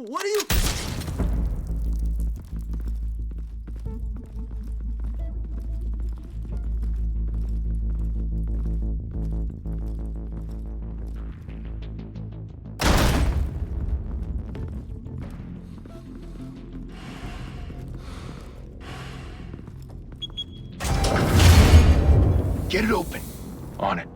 What are you... Get it open. On it.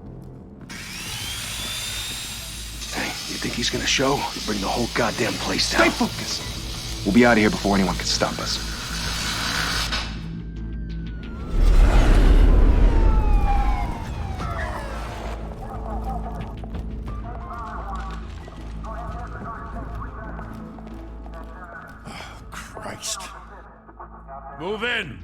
Hey, you think he's gonna show? He'll bring the whole goddamn place down. Stay focused. We'll be out of here before anyone can stop us. Oh, Christ. Move in!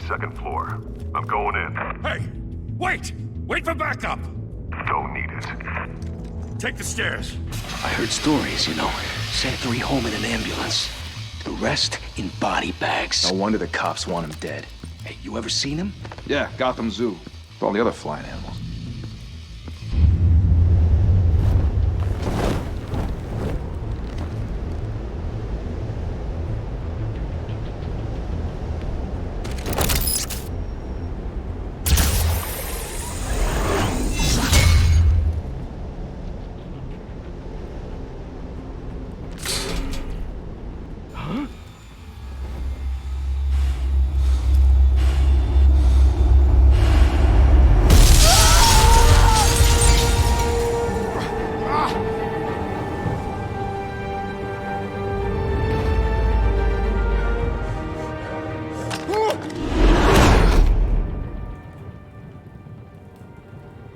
Second floor. I'm going in. Hey! Wait! Wait for backup! Don't need it. Take the stairs. I heard stories, you know. Sent 3 home in an ambulance. The rest in body bags. No wonder the cops want him dead. Hey, you ever seen him? Yeah, Gotham Zoo. With all the other flying animals.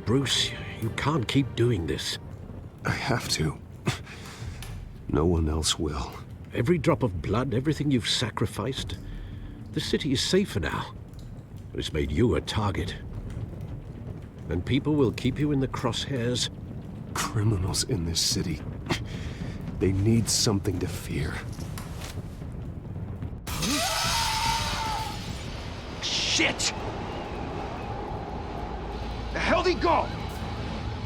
Bruce, you can't keep doing this. I have to. No one else will. Every drop of blood, everything you've sacrificed. The city is safer now. But it's made you a target. And people will keep you in the crosshairs. Criminals in this city. They need something to fear. Shit! The hell'd he go?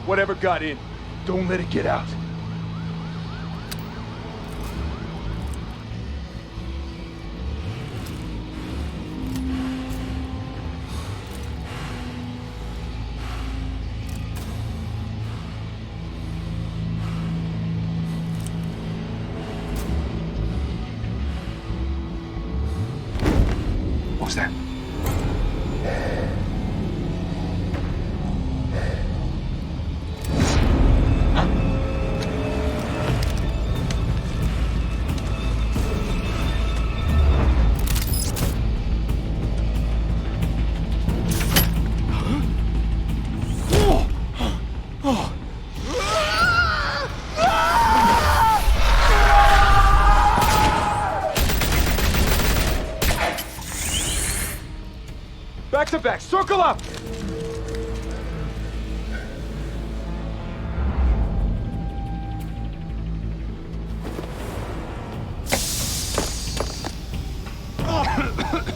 Whatever got in, don't let it get out. What was that? Back to back, circle up!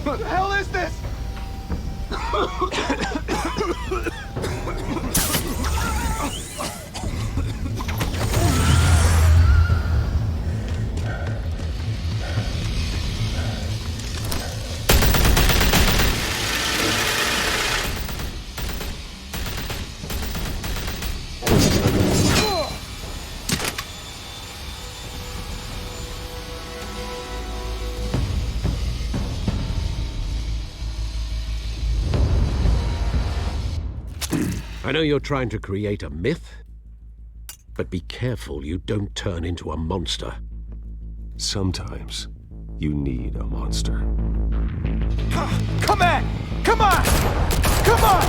What the hell is this? I know you're trying to create a myth, but be careful you don't turn into a monster. Sometimes you need a monster. Come on! Come on! Come on!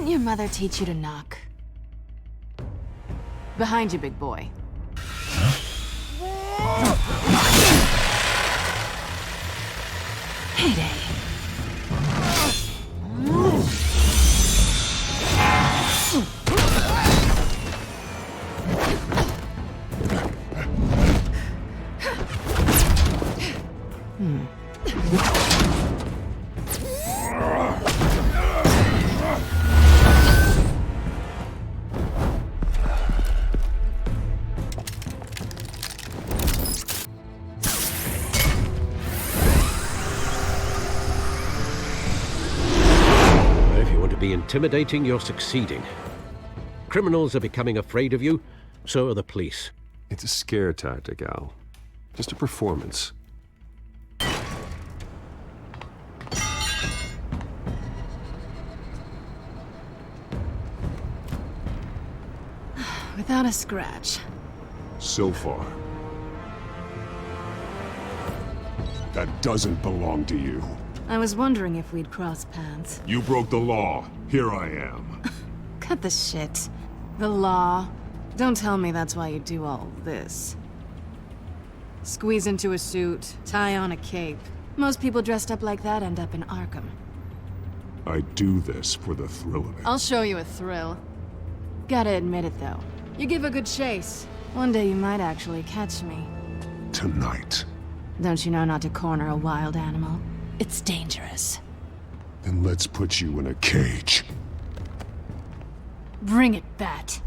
Didn't your mother teach you to knock? Behind you, big boy. Heyday. Intimidating, you're succeeding. Criminals are becoming afraid of you, so are the police. It's a scare tactic, Al. Just a performance. Without a scratch. So far. That doesn't belong to you. I was wondering if we'd cross paths. You broke the law. Here I am. Cut the shit. The law. Don't tell me that's why you do all this. Squeeze into a suit, tie on a cape. Most people dressed up like that end up in Arkham. I do this for the thrill of it. I'll show you a thrill. Gotta admit it, though. You give a good chase. One day you might actually catch me. Tonight. Don't you know not to corner a wild animal? It's dangerous. Then let's put you in a cage. Bring it, Bat.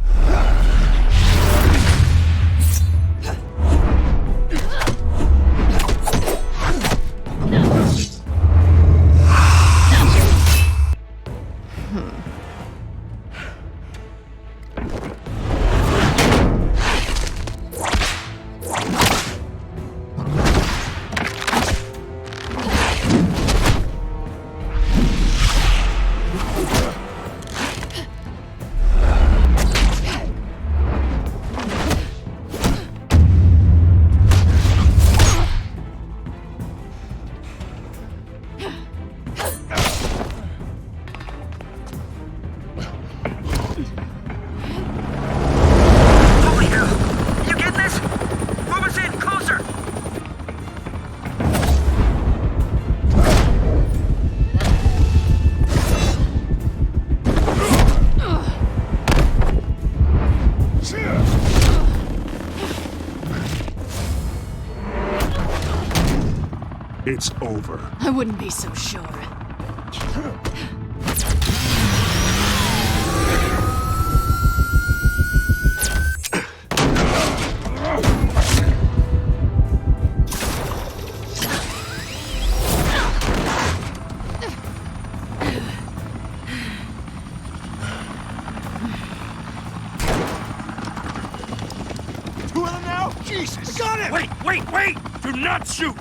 It's over. I wouldn't be so sure. Two of them now? Jesus! Got him! Wait! Do not shoot!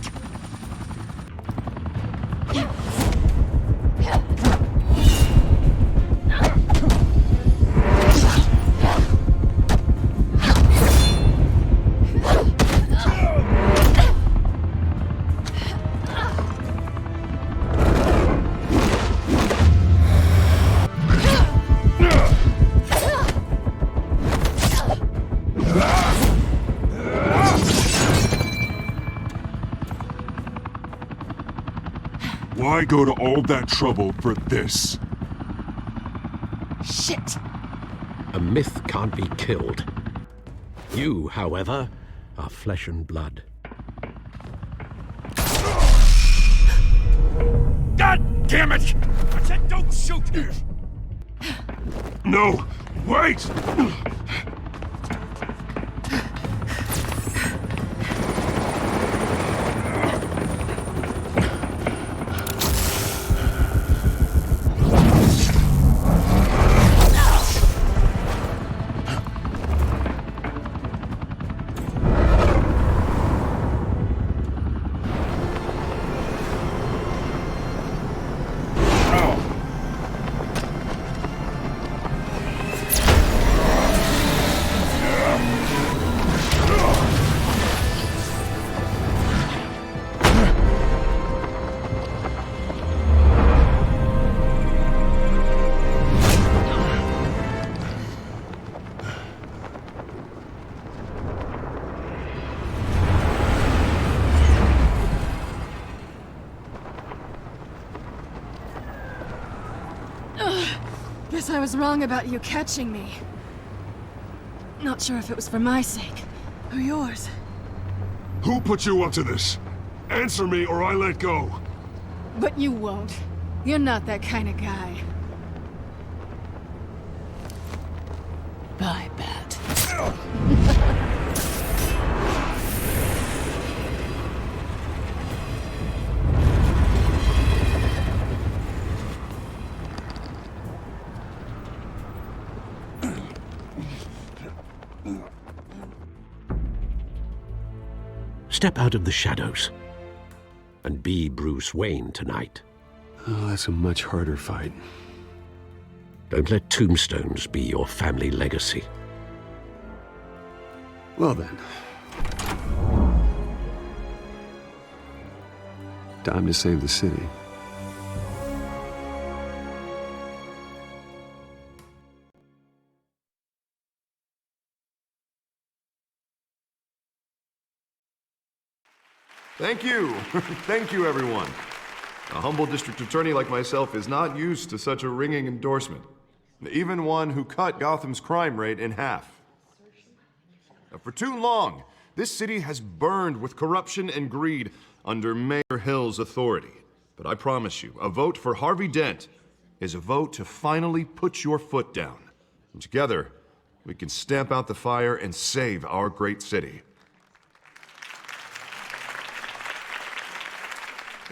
Why go to all that trouble for this? Shit! A myth can't be killed. You, however, are flesh and blood. God damn it! I said don't shoot! No! Wait! Guess I was wrong about you catching me. Not sure if it was for my sake, or yours. Who put you up to this? Answer me or I let go. But you won't. You're not that kind of guy. Bye, Bat. Step out of the shadows and be Bruce Wayne tonight. Oh, that's a much harder fight. Don't let tombstones be your family legacy. Well then. Time to save the city. Thank you. Thank you, everyone. A humble district attorney like myself is not used to such a ringing endorsement. Even one who cut Gotham's crime rate in half. For too long, this city has burned with corruption and greed under Mayor Hill's authority. But I promise you, a vote for Harvey Dent is a vote to finally put your foot down. And together, we can stamp out the fire and save our great city.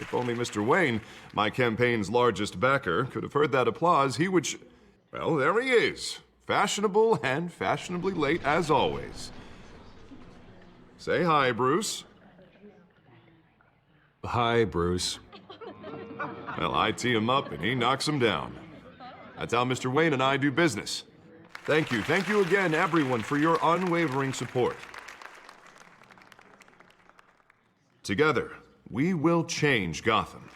If only Mr. Wayne, my campaign's largest backer, could have heard that applause, he would well, there he is. Fashionable and fashionably late as always. Say hi, Bruce. Hi, Bruce. Well, I tee him up and he knocks him down. That's how Mr. Wayne and I do business. Thank you again, everyone, for your unwavering support. Together, we will change Gotham.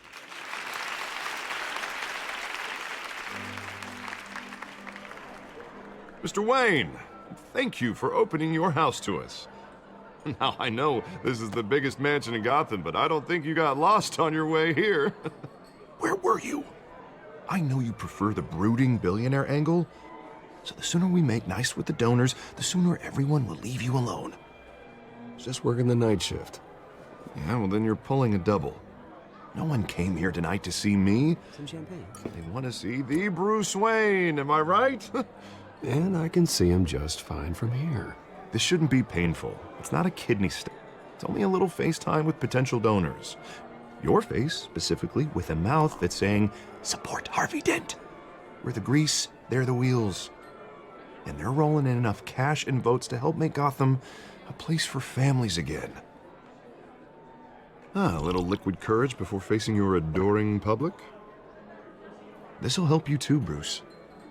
Mr. Wayne, thank you for opening your house to us. Now, I know this is the biggest mansion in Gotham, but I don't think you got lost on your way here. Where were you? I know you prefer the brooding billionaire angle, so the sooner we make nice with the donors, the sooner everyone will leave you alone. Just working the night shift. Yeah, well, then you're pulling a double. No one came here tonight to see me. Some champagne. They want to see the Bruce Wayne, am I right? And I can see him just fine from here. This shouldn't be painful. It's not a kidney stone. It's only a little FaceTime with potential donors. Your face, specifically, with a mouth that's saying, support Harvey Dent. We're the grease, they're the wheels. And they're rolling in enough cash and votes to help make Gotham a place for families again. A little liquid courage before facing your adoring public. This'll help you too, Bruce.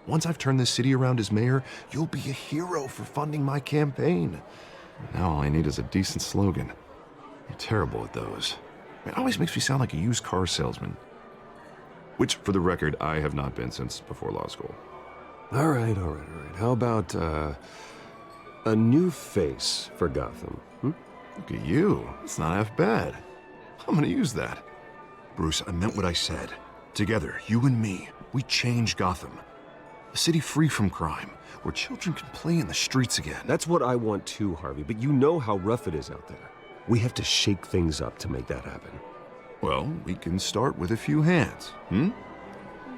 Once I've turned this city around as mayor, you'll be a hero for funding my campaign. Now all I need is a decent slogan. I'm terrible at those. It always makes me sound like a used car salesman. Which, for the record, I have not been since before law school. All right. How about, a new face for Gotham? Look at you. It's not half bad. I'm gonna use that. Bruce, I meant what I said. Together, you and me, we change Gotham. A city free from crime, where children can play in the streets again. That's what I want too, Harvey, but you know how rough it is out there. We have to shake things up to make that happen. Well, we can start with a few hands,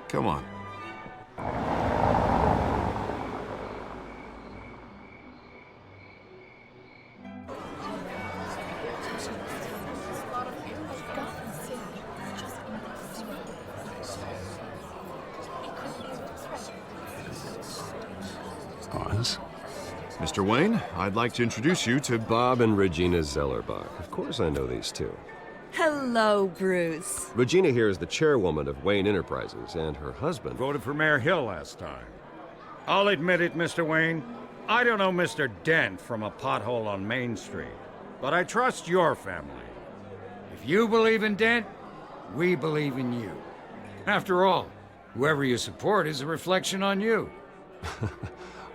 Come on. Mr. Wayne, I'd like to introduce you to Bob and Regina Zellerbach. Of course I know these two. Hello, Bruce. Regina here is the chairwoman of Wayne Enterprises, and her husband voted for Mayor Hill last time. I'll admit it, Mr. Wayne. I don't know Mr. Dent from a pothole on Main Street, but I trust your family. If you believe in Dent, we believe in you. After all, whoever you support is a reflection on you.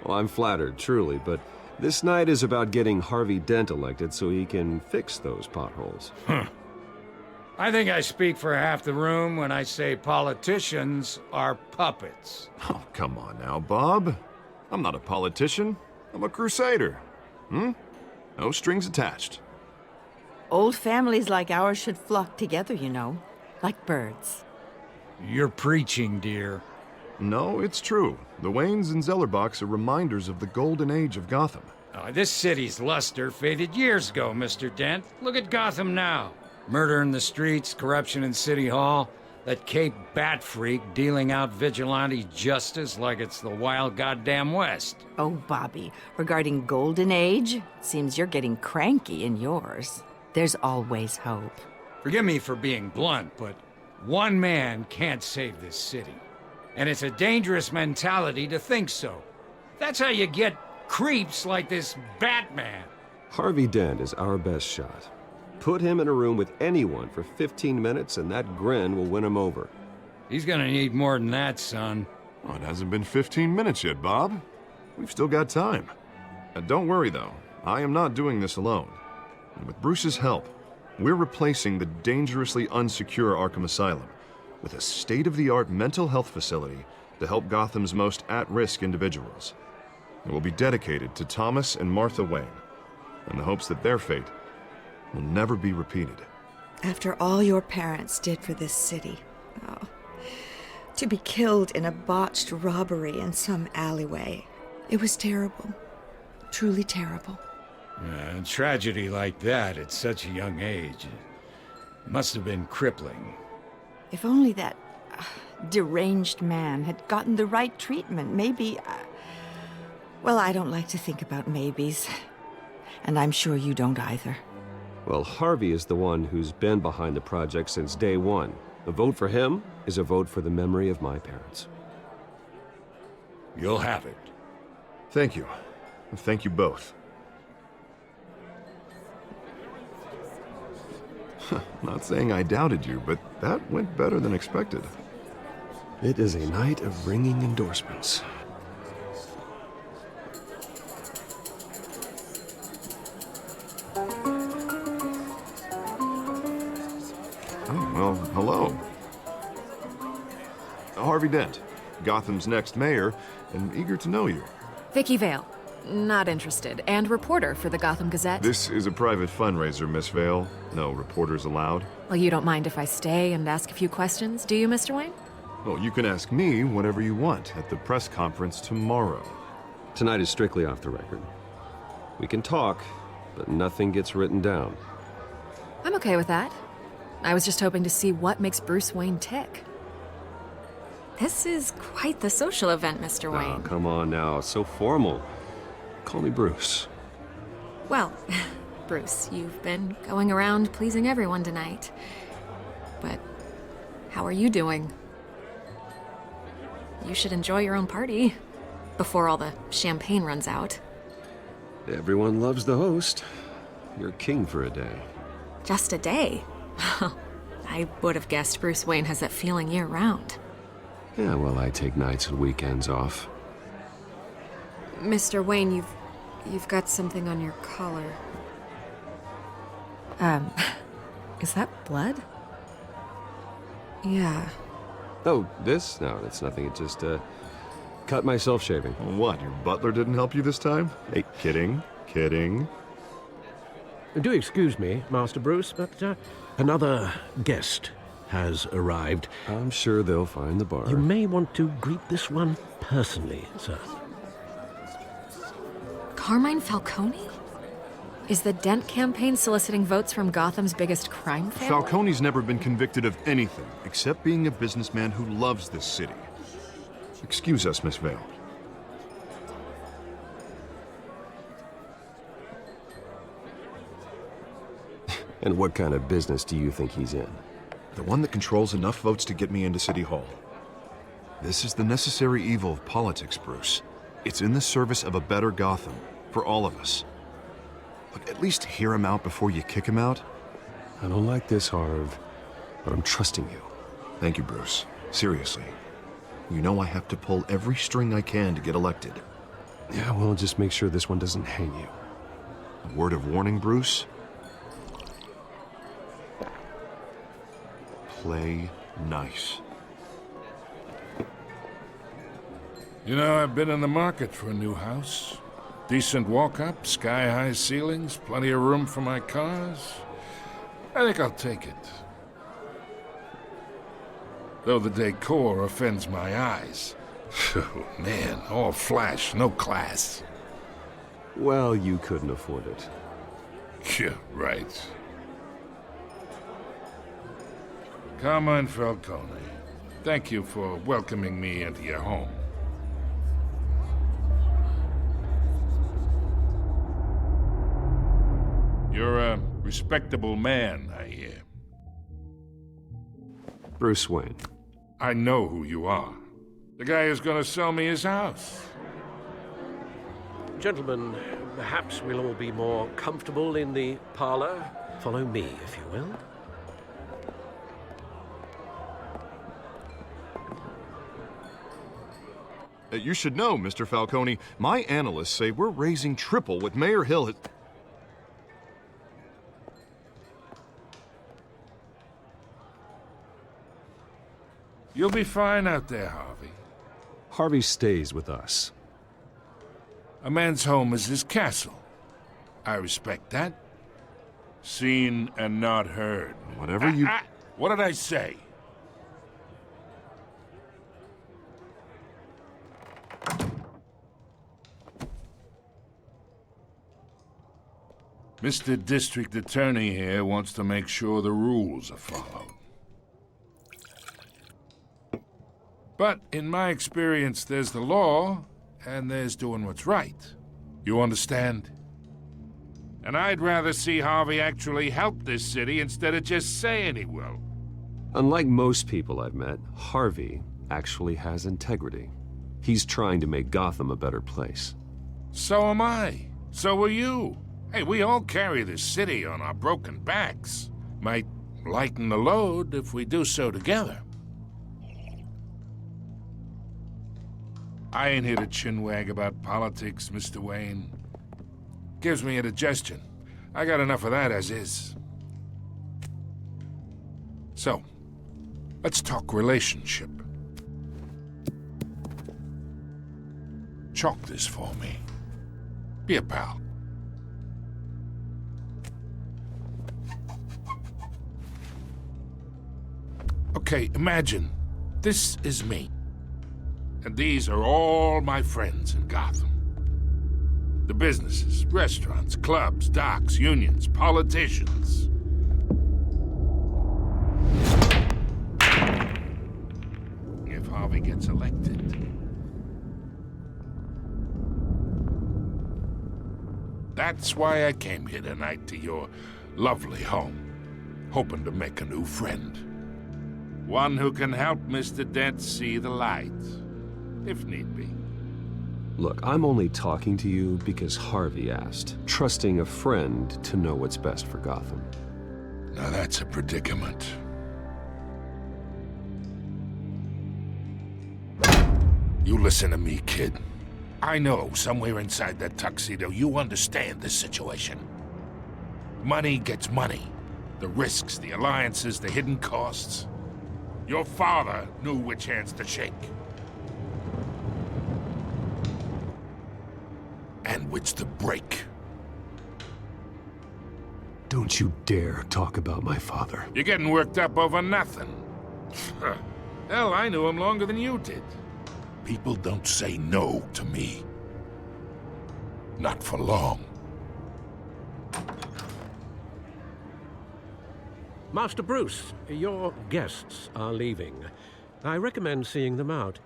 Well, I'm flattered, truly, but this night is about getting Harvey Dent elected so he can fix those potholes. I think I speak for half the room when I say politicians are puppets. Oh, come on now, Bob. I'm not a politician. I'm a crusader. No strings attached. Old families like ours should flock together, you know, like birds. You're preaching, dear. No, it's true. The Waynes and Zellerbachs are reminders of the golden age of Gotham. This city's luster faded years ago, Mr. Dent. Look at Gotham now. Murder in the streets, corruption in City Hall, that Cape Bat freak dealing out vigilante justice like it's the wild goddamn West. Oh, Bobby, regarding Golden Age, seems you're getting cranky in yours. There's always hope. Forgive me for being blunt, but one man can't save this city. And it's a dangerous mentality to think so. That's how you get creeps like this Batman. Harvey Dent is our best shot. Put him in a room with anyone for 15 minutes and that grin will win him over. He's gonna need more than that, son. Oh, it hasn't been 15 minutes yet, Bob. We've still got time. Don't worry, though. I am not doing this alone. And with Bruce's help, we're replacing the dangerously unsecure Arkham Asylum with a state-of-the-art mental health facility to help Gotham's most at-risk individuals. It will be dedicated to Thomas and Martha Wayne, in the hopes that their fate will never be repeated. After all your parents did for this city, to be killed in a botched robbery in some alleyway, it was terrible. Truly terrible. A tragedy like that at such a young age must have been crippling. If only that deranged man had gotten the right treatment, maybe... well, I don't like to think about maybes. And I'm sure you don't either. Well, Harvey is the one who's been behind the project since day one. A vote for him is a vote for the memory of my parents. You'll have it. Thank you. Thank you both. Not saying I doubted you, but that went better than expected. It is a night of ringing endorsements. Oh, well, hello. Harvey Dent, Gotham's next mayor, and eager to know you. Vicky Vale. Not interested. And reporter for the Gotham Gazette. This is a private fundraiser, Miss Vale. No reporters allowed. Well, you don't mind if I stay and ask a few questions, do you, Mr. Wayne? Well, you can ask me whatever you want at the press conference tomorrow. Tonight is strictly off the record. We can talk, but nothing gets written down. I'm okay with that. I was just hoping to see what makes Bruce Wayne tick. This is quite the social event, Mr. Wayne. Oh, come on now. So formal. Call me Bruce. Well, Bruce, you've been going around pleasing everyone tonight. But how are you doing? You should enjoy your own party before all the champagne runs out. Everyone loves the host. You're king for a day. Just a day? I would have guessed Bruce Wayne has that feeling year-round. Yeah, well, I take nights and weekends off. Mr. Wayne, you've got something on your collar. Is that blood? Yeah. Oh, this? No, that's nothing. It just, cut myself shaving. What, your butler didn't help you this time? Hey, kidding. Do excuse me, Master Bruce, but another guest has arrived. I'm sure they'll find the bar. You may want to greet this one personally, sir. Carmine Falcone? Is the Dent campaign soliciting votes from Gotham's biggest crime family? Falcone's never been convicted of anything except being a businessman who loves this city. Excuse us, Miss Vale. And what kind of business do you think he's in? The one that controls enough votes to get me into City Hall. This is the necessary evil of politics, Bruce. It's in the service of a better Gotham, for all of us. Look, at least hear him out before you kick him out. I don't like this, Harv, but I'm trusting you. Thank you, Bruce. Seriously. You know I have to pull every string I can to get elected. Yeah, well, just make sure this one doesn't hang you. A word of warning, Bruce? play nice. You know, I've been in the market for a new house. Decent walk-up, sky-high ceilings, plenty of room for my cars. I think I'll take it. Though the decor offends my eyes. Oh, man, all flash, no class. Well, you couldn't afford it. Yeah, right. Carmine Falcone, thank you for welcoming me into your home. You're a respectable man, I hear. Bruce Wayne. I know who you are. The guy who's gonna sell me his house. Gentlemen, perhaps we'll all be more comfortable in the parlor. Follow me, if you will. You should know, Mr. Falcone, my analysts say we're raising triple what Mayor Hill has... You'll be fine out there, Harvey. Harvey stays with us. A man's home is his castle. I respect that. Seen and not heard. Whatever you... What did I say? Mr. District Attorney here wants to make sure the rules are followed. But in my experience, there's the law, and there's doing what's right. You understand? And I'd rather see Harvey actually help this city instead of just saying he will. Unlike most people I've met, Harvey actually has integrity. He's trying to make Gotham a better place. So am I. So are you. Hey, we all carry this city on our broken backs. Might lighten the load if we do so together. I ain't here to chinwag about politics, Mr. Wayne. Gives me indigestion. I got enough of that as is. So, let's talk relationship. Chalk this for me. Be a pal. Okay, imagine this is me. And these are all my friends in Gotham. The businesses, restaurants, clubs, docks, unions, politicians. If Harvey gets elected. That's why I came here tonight to your lovely home, hoping to make a new friend. One who can help Mr. Dent see the light, if need be. Look, I'm only talking to you because Harvey asked, trusting a friend to know what's best for Gotham. Now that's a predicament. You listen to me, kid. I know somewhere inside that tuxedo you understand this situation. Money gets money. The risks, the alliances, the hidden costs. Your father knew which hands to shake. And which to break. Don't you dare talk about my father. You're getting worked up over nothing. Hell, I knew him longer than you did. People don't say no to me. Not for long. Master Bruce, your guests are leaving. I recommend seeing them out.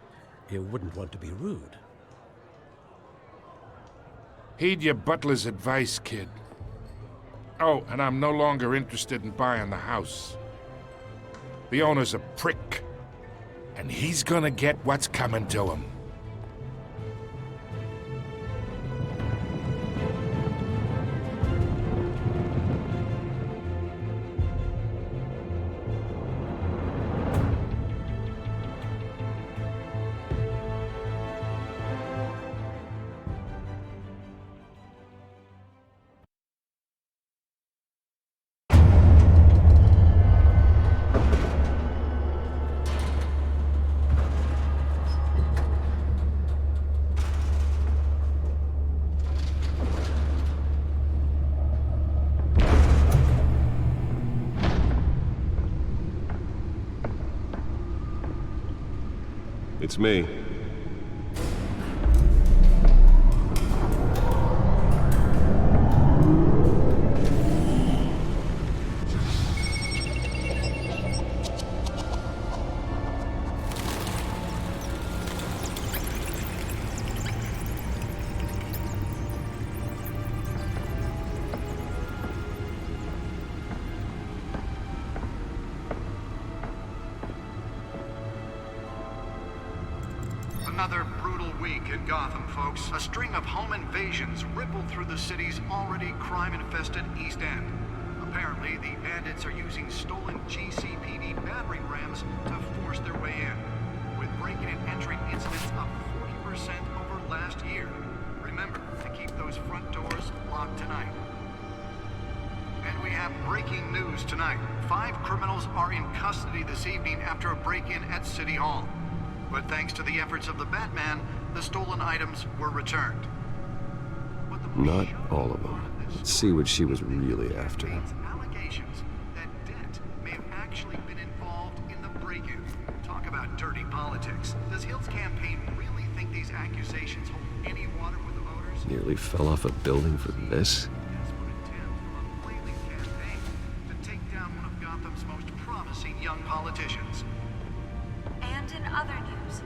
You wouldn't want to be rude. Heed your butler's advice, kid. Oh, and I'm no longer interested in buying the house. The owner's a prick. And he's gonna get what's coming to him. It's me. Another brutal week in Gotham, folks. A string of home invasions rippled through the city's already crime-infested East End. Apparently, the bandits are using stolen GCPD battering rams to force their way in, with breaking and entering incidents up 40% over last year. Remember to keep those front doors locked tonight. And we have breaking news tonight. 5 criminals are in custody this evening after a break-in at City Hall. But thanks to the efforts of the Batman, the stolen items were returned. Not all of them. Let's see what she was really after. Allegations that Dent may have actually been involved in the break-in. Talk about dirty politics. Does Hill's campaign really think these accusations hold any water with the voters? Nearly fell off a building for this? To take down one of Gotham's most promising young politicians. And in other news,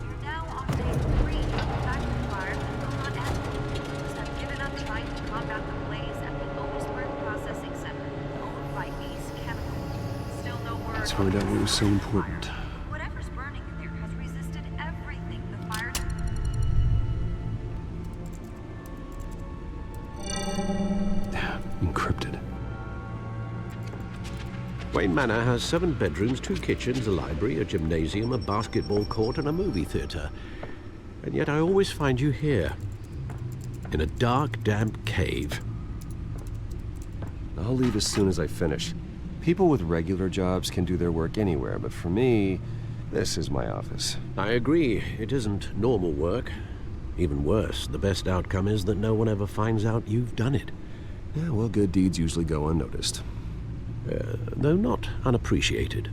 you're now on day 3 of the factory fire that will not end. Police have given up trying to combat the blaze at the Otisburg Processing Center, owned by Ace Chemical. Still no word. Let's find out what was so important. Whatever's burning in there has resisted everything the fire. Encrypted. Wayne Manor has 7 bedrooms, 2 kitchens, a library, a gymnasium, a basketball court, and a movie theater. And yet I always find you here, in a dark, damp cave. I'll leave as soon as I finish. People with regular jobs can do their work anywhere, but for me, this is my office. I agree. It isn't normal work. Even worse, the best outcome is that no one ever finds out you've done it. Yeah, well, good deeds usually go unnoticed. Though not unappreciated.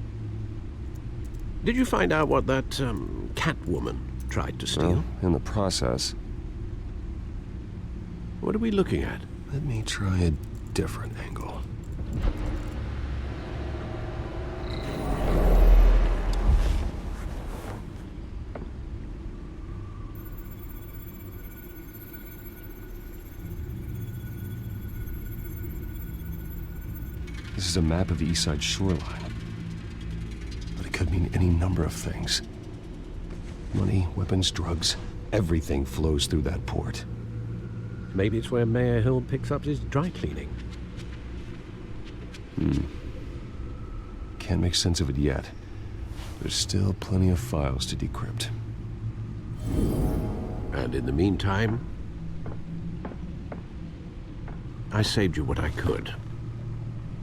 Did you find out what that, Catwoman tried to steal? Well, in the process. What are we looking at? Let me try a different angle. This is a map of the East Side shoreline. But it could mean any number of things. Money, weapons, drugs, everything flows through that port. Maybe it's where Mayor Hill picks up his dry cleaning. Can't make sense of it yet. There's still plenty of files to decrypt. And in the meantime, I saved you what I could.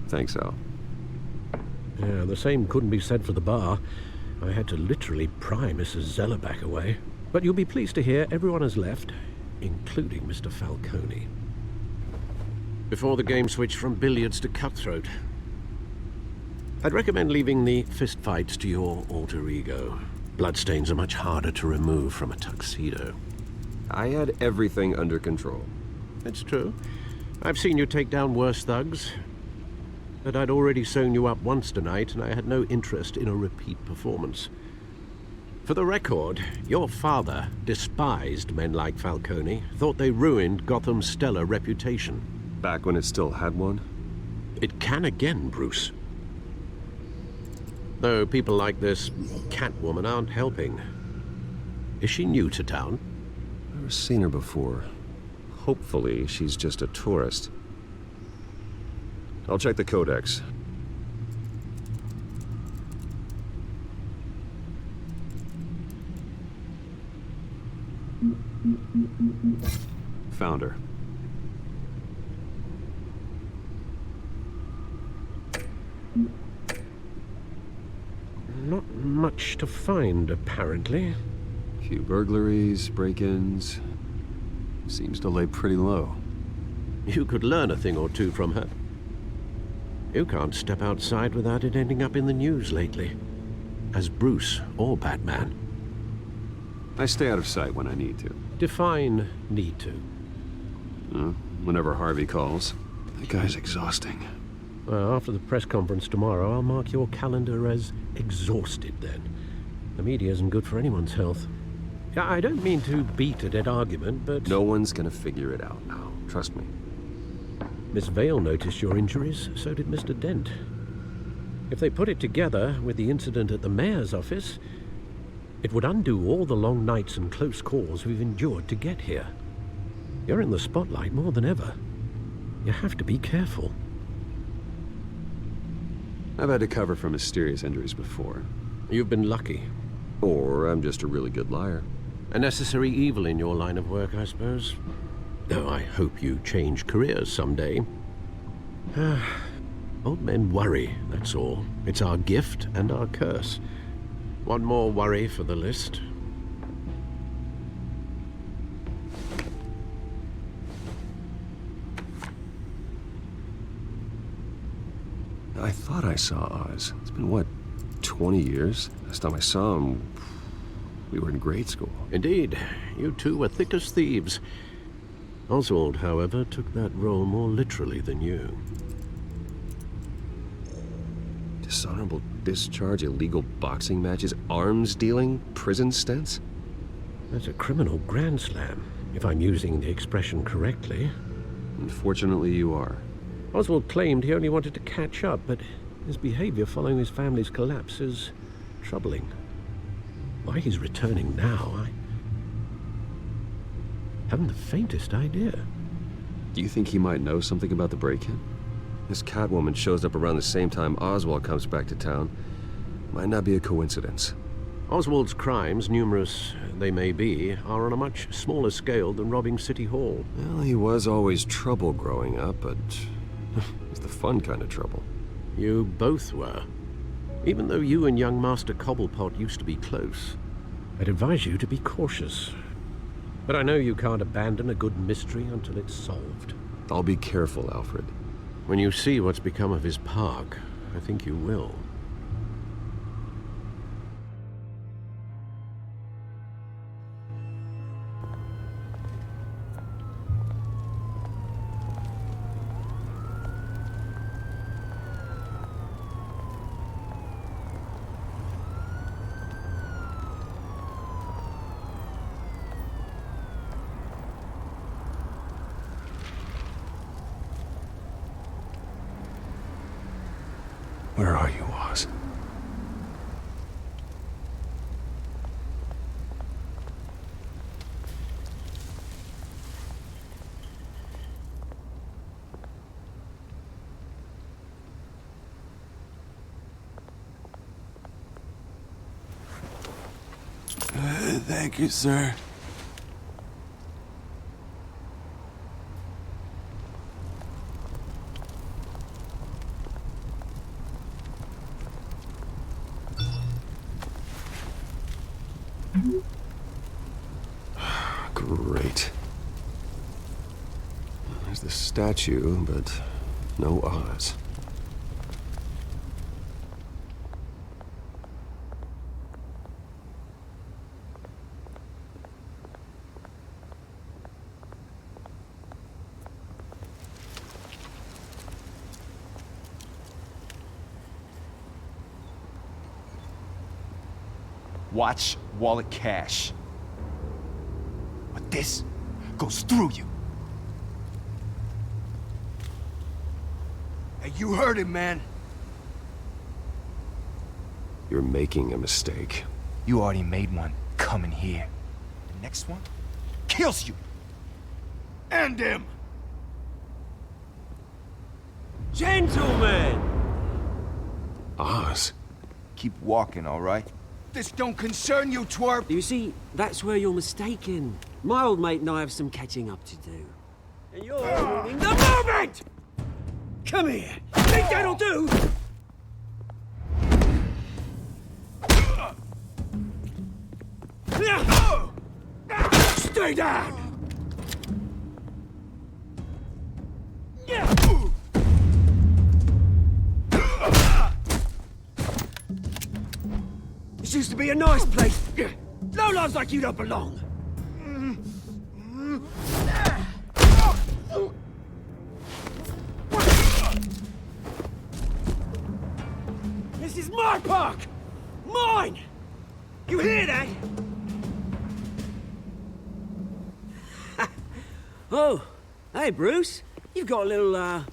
Thanks, Al. Yeah, the same couldn't be said for the bar. I had to literally pry Mrs. Zellerback away. But you'll be pleased to hear everyone has left, including Mr. Falcone. Before the game switched from billiards to cutthroat. I'd recommend leaving the fistfights to your alter ego. Bloodstains are much harder to remove from a tuxedo. I had everything under control. It's true. I've seen you take down worse thugs. But I'd already sewn you up once tonight, and I had no interest in a repeat performance. For the record, your father despised men like Falcone, thought they ruined Gotham's stellar reputation. Back when it still had one? It can again, Bruce. Though people like this Catwoman aren't helping. Is she new to town? Never seen her before. Hopefully, she's just a tourist. I'll check the codex. Found her. Not much to find, apparently. Few burglaries, break-ins. Seems to lay pretty low. You could learn a thing or two from her. You can't step outside without it ending up in the news lately. As Bruce or Batman. I stay out of sight when I need to. Define need to. Whenever Harvey calls. That guy's exhausting. Well, after the press conference tomorrow, I'll mark your calendar as exhausted then. The media isn't good for anyone's health. I don't mean to beat a dead argument, but... No one's gonna figure it out now. Trust me. Miss Vale noticed your injuries, so did Mr. Dent. If they put it together with the incident at the mayor's office, it would undo all the long nights and close calls we've endured to get here. You're in the spotlight more than ever. You have to be careful. I've had to cover for mysterious injuries before. You've been lucky. Or I'm just a really good liar. A necessary evil in your line of work, I suppose. Though I hope you change careers someday. Old men worry, that's all. It's our gift and our curse. One more worry for the list. I thought I saw Oz. It's been, what, 20 years? Last time I saw him, we were in grade school. Indeed. You two were thick as thieves. Oswald, however, took that role more literally than you. Dishonorable discharge, illegal boxing matches, arms dealing, prison stints? That's a criminal grand slam, if I'm using the expression correctly. Unfortunately, you are. Oswald claimed he only wanted to catch up, but his behavior following his family's collapse is troubling. Why he's returning now, I haven't the faintest idea. Do you think he might know something about the break-in? This Catwoman shows up around the same time Oswald comes back to town. Might not be a coincidence. Oswald's crimes, numerous they may be, are on a much smaller scale than robbing City Hall. Well, he was always trouble growing up, but it's the fun kind of trouble. You both were. Even though you and young Master Cobblepot used to be close, I'd advise you to be cautious. But I know you can't abandon a good mystery until it's solved. I'll be careful, Alfred. When you see what's become of his park, I think you will. Where are you, Oz? Thank you, sir. Great. There's the statue, but no Oz. Watch wallet cash. But this goes through you. Hey, you heard him, man. You're making a mistake. You already made one coming here. The next one kills you. And him. Gentlemen! Oz. Keep walking, all right? This don't concern you, twerp! You see, that's where you're mistaken. My old mate and I have some catching up to do. And you're ruining the moment! Come here! Think that'll do? Stay down! This used to be a nice place. Lowlifes like you don't belong. This is my park! Mine! You hear that? Oh, hey, Bruce. You've got a little,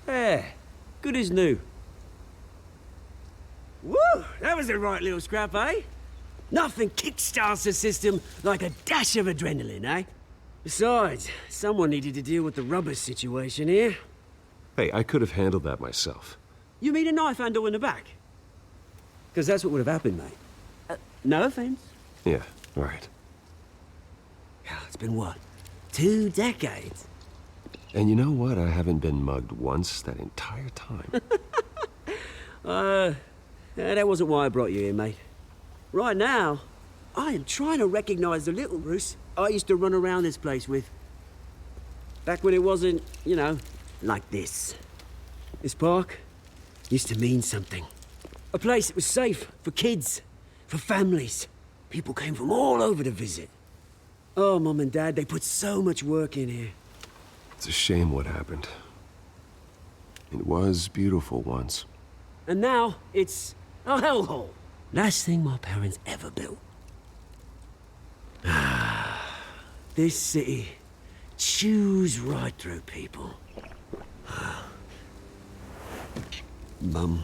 Yeah, good as new. Woo! That was a right little scrap, eh? Nothing kickstarts the system like a dash of adrenaline, eh? Besides, someone needed to deal with the rubber situation here. Hey, I could have handled that myself. You mean a knife handle in the back? Because that's what would have happened, mate. No offense. Yeah, right. It's been what? 2 decades? And you know what? I haven't been mugged once that entire time. That wasn't why I brought you here, mate. Right now, I am trying to recognize the little Bruce I used to run around this place with. Back when it wasn't, you know, like this. This park used to mean something. A place that was safe for kids, for families. People came from all over to visit. Oh, Mum and Dad, they put so much work in here. It's a shame what happened. It was beautiful once. And now, it's a hellhole. Last thing my parents ever built. This city chews right through people. Mum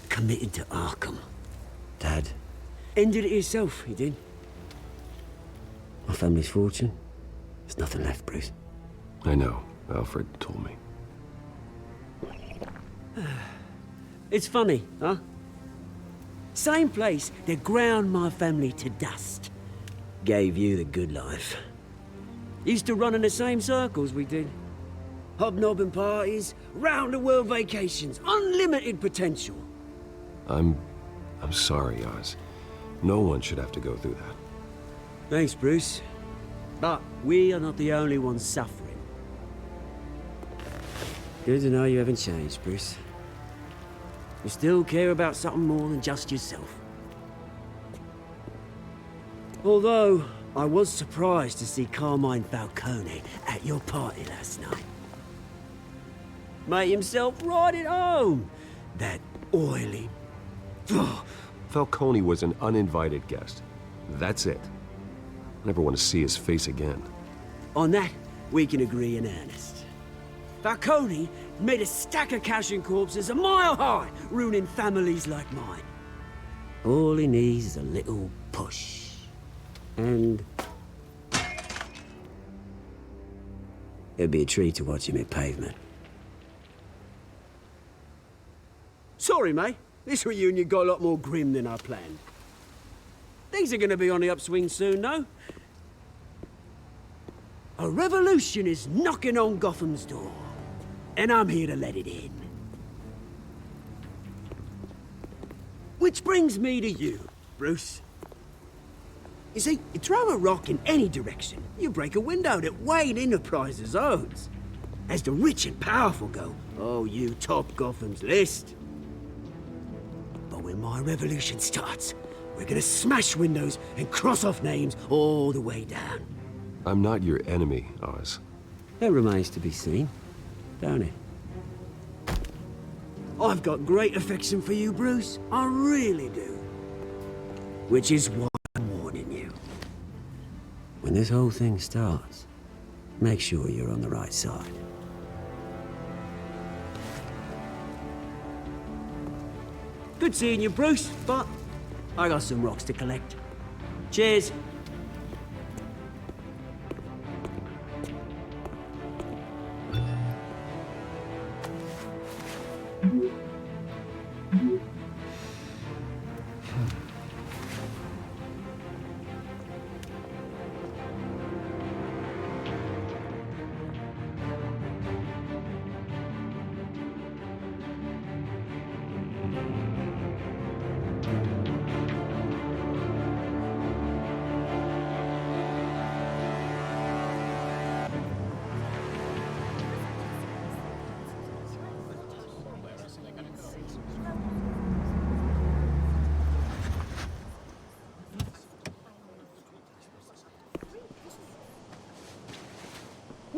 committed to Arkham. Dad ended it himself, he did. My family's fortune, there's nothing left, Bruce. I know. Alfred told me. It's funny, huh? Same place that ground my family to dust gave you the good life. Used to run in the same circles we did. Hobnobbing parties, round-the-world vacations, unlimited potential. I'm sorry, Oz. No one should have to go through that. Thanks, Bruce. But we are not the only ones suffering. Good to know you haven't changed, Bruce. You still care about something more than just yourself. Although, I was surprised to see Carmine Falcone at your party last night. Made himself right at home. That oily... Falcone was an uninvited guest. That's it. Never want to see his face again. On that, we can agree in earnest. Falcone made a stack of cash and corpses a mile high, ruining families like mine. All he needs is a little push. And... it'd be a treat to watch him hit pavement. Sorry, mate. This reunion got a lot more grim than I planned. Things are gonna be on the upswing soon, though. A revolution is knocking on Gotham's door, and I'm here to let it in. Which brings me to you, Bruce. You see, you throw a rock in any direction, you break a window that Wayne Enterprises owns. As the rich and powerful go, oh, you top Gotham's list. But when my revolution starts, we're gonna smash windows and cross off names all the way down. I'm not your enemy, Oz. That remains to be seen, don't it? I've got great affection for you, Bruce. I really do. Which is why I'm warning you. When this whole thing starts, make sure you're on the right side. Good seeing you, Bruce, but I got some rocks to collect. Cheers.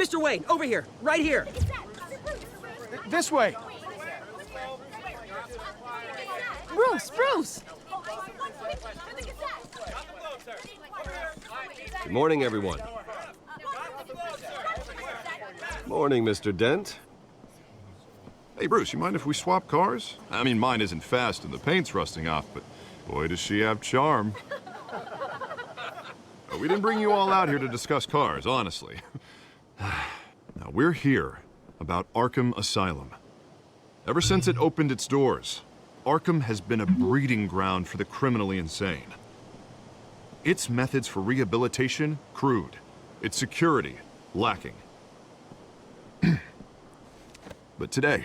Mr. Wayne, over here, right here. This way. Bruce! Good morning, everyone. Morning, Mr. Dent. Hey, Bruce, you mind if we swap cars? I mean, mine isn't fast and the paint's rusting off, but boy, does she have charm. We didn't bring you all out here to discuss cars, honestly. Now, we're here about Arkham Asylum. Ever since it opened its doors, Arkham has been a breeding ground for the criminally insane. Its methods for rehabilitation, crude. Its security, lacking. But today,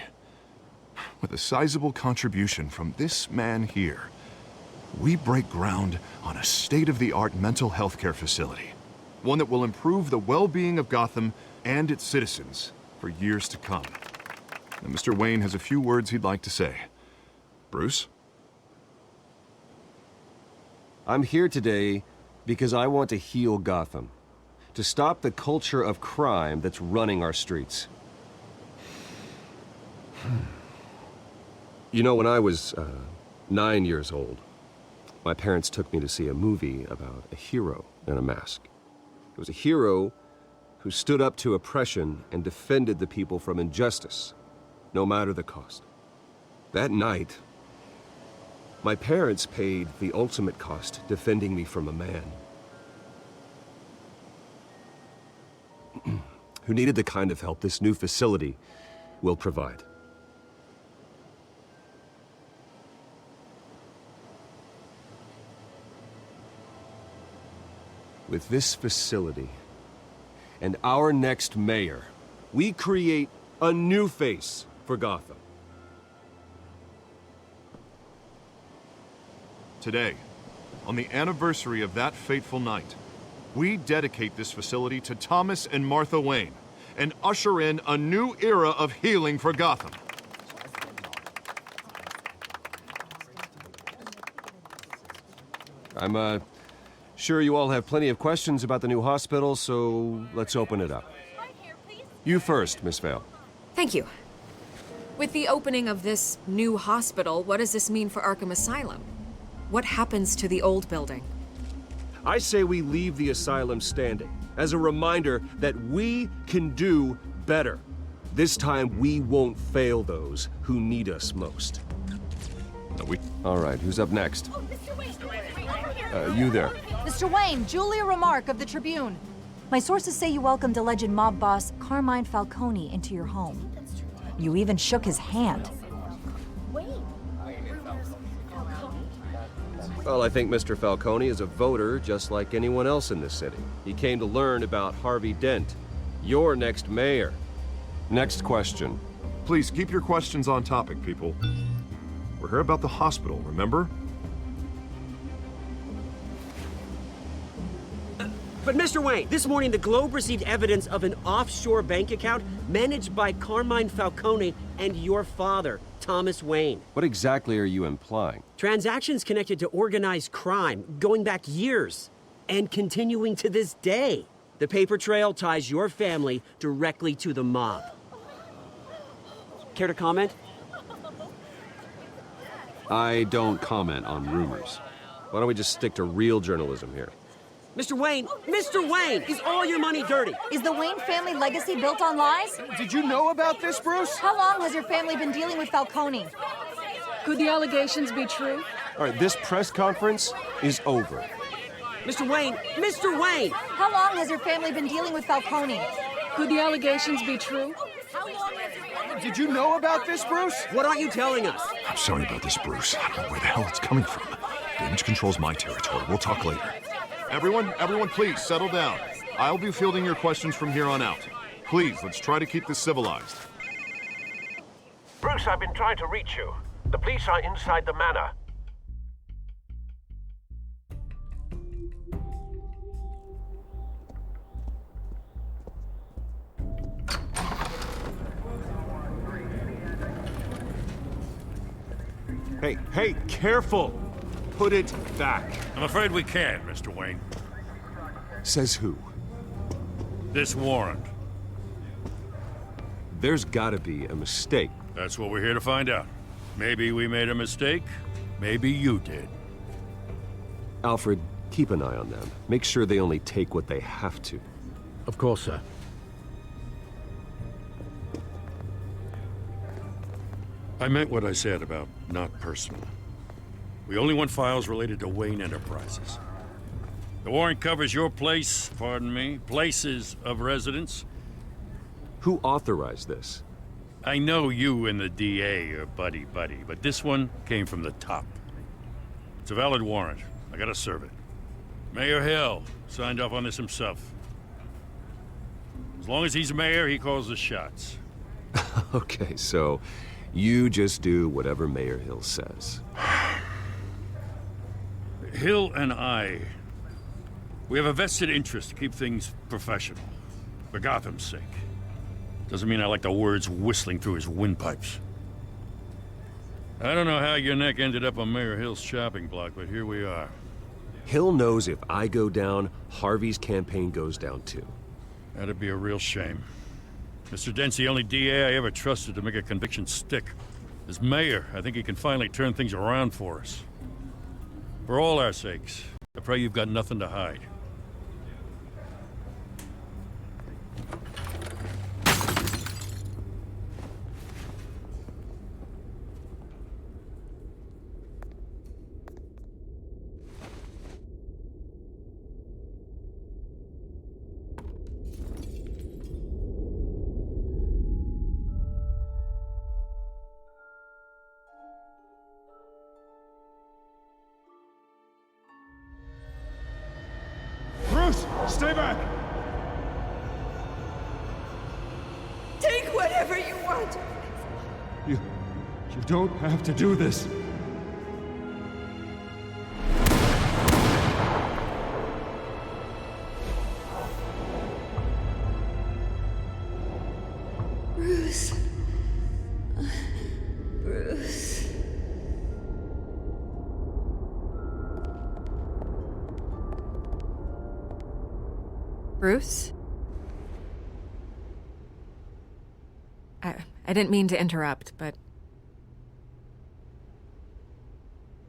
with a sizable contribution from this man here, we break ground on a state-of-the-art mental health care facility. One that will improve the well-being of Gotham and its citizens for years to come. And Mr. Wayne has a few words he'd like to say. Bruce? I'm here today because I want to heal Gotham. To stop the culture of crime that's running our streets. You know, when I was 9 years old, my parents took me to see a movie about a hero in a mask. It was a hero who stood up to oppression and defended the people from injustice, no matter the cost. That night, my parents paid the ultimate cost defending me from a man who needed the kind of help this new facility will provide. With this facility and our next mayor, we create a new face for Gotham. Today, on the anniversary of that fateful night, we dedicate this facility to Thomas and Martha Wayne and usher in a new era of healing for Gotham. I'm sure you all have plenty of questions about the new hospital, so let's open it up. You first, Miss Vale. Thank you. With the opening of this new hospital, what does this mean for Arkham Asylum? What happens to the old building? I say we leave the asylum standing as a reminder that we can do better. This time, we won't fail those who need us most. All right, who's up next? You there. Mr. Wayne, Julia Remark of the Tribune. My sources say you welcomed alleged mob boss Carmine Falcone into your home. You even shook his hand. Well, I think Mr. Falcone is a voter just like anyone else in this city. He came to learn about Harvey Dent, your next mayor. Next question. Please keep your questions on topic, people. We're here about the hospital, remember? But Mr. Wayne, this morning the Globe received evidence of an offshore bank account managed by Carmine Falcone and your father, Thomas Wayne. What exactly are you implying? Transactions connected to organized crime, going back years, and continuing to this day. The paper trail ties your family directly to the mob. Care to comment? I don't comment on rumors. Why don't we just stick to real journalism here? Mr. Wayne, is all your money dirty? Is the Wayne family legacy built on lies? Did you know about this, Bruce? How long has your family been dealing with Falcone? Could the allegations be true? All right, this press conference is over. Mr. Wayne! How long has your family been dealing with Falcone? Could the allegations be true? Did you know about this, Bruce? What aren't you telling us? I'm sorry about this, Bruce. I don't know where the hell it's coming from. Damage control's my territory. We'll talk later. Everyone, please, settle down. I'll be fielding your questions from here on out. Please, let's try to keep this civilized. Bruce, I've been trying to reach you. The police are inside the manor. Hey, careful! Put it back. I'm afraid we can't, Mr. Wayne. Says who? This warrant. There's gotta be a mistake. That's what we're here to find out. Maybe we made a mistake. Maybe you did. Alfred, keep an eye on them. Make sure they only take what they have to. Of course, sir. I meant what I said about not personal. We only want files related to Wayne Enterprises. The warrant covers your place, pardon me, places of residence. Who authorized this? I know you and the DA are buddy-buddy, but this one came from the top. It's a valid warrant. I gotta serve it. Mayor Hill signed off on this himself. As long as he's mayor, he calls the shots. Okay, so you just do whatever Mayor Hill says. Hill and we have a vested interest to keep things professional, for Gotham's sake. Doesn't mean I like the words whistling through his windpipes. I don't know how your neck ended up on Mayor Hill's chopping block, but here we are. Hill knows if I go down, Harvey's campaign goes down too. That'd be a real shame. Mr. Dent's the only DA I ever trusted to make a conviction stick. As mayor, I think he can finally turn things around for us. For all our sakes, I pray you've got nothing to hide. Bruce, stay back! Take whatever you want. You don't have to do this. Bruce. Bruce. Bruce? I didn't mean to interrupt, but...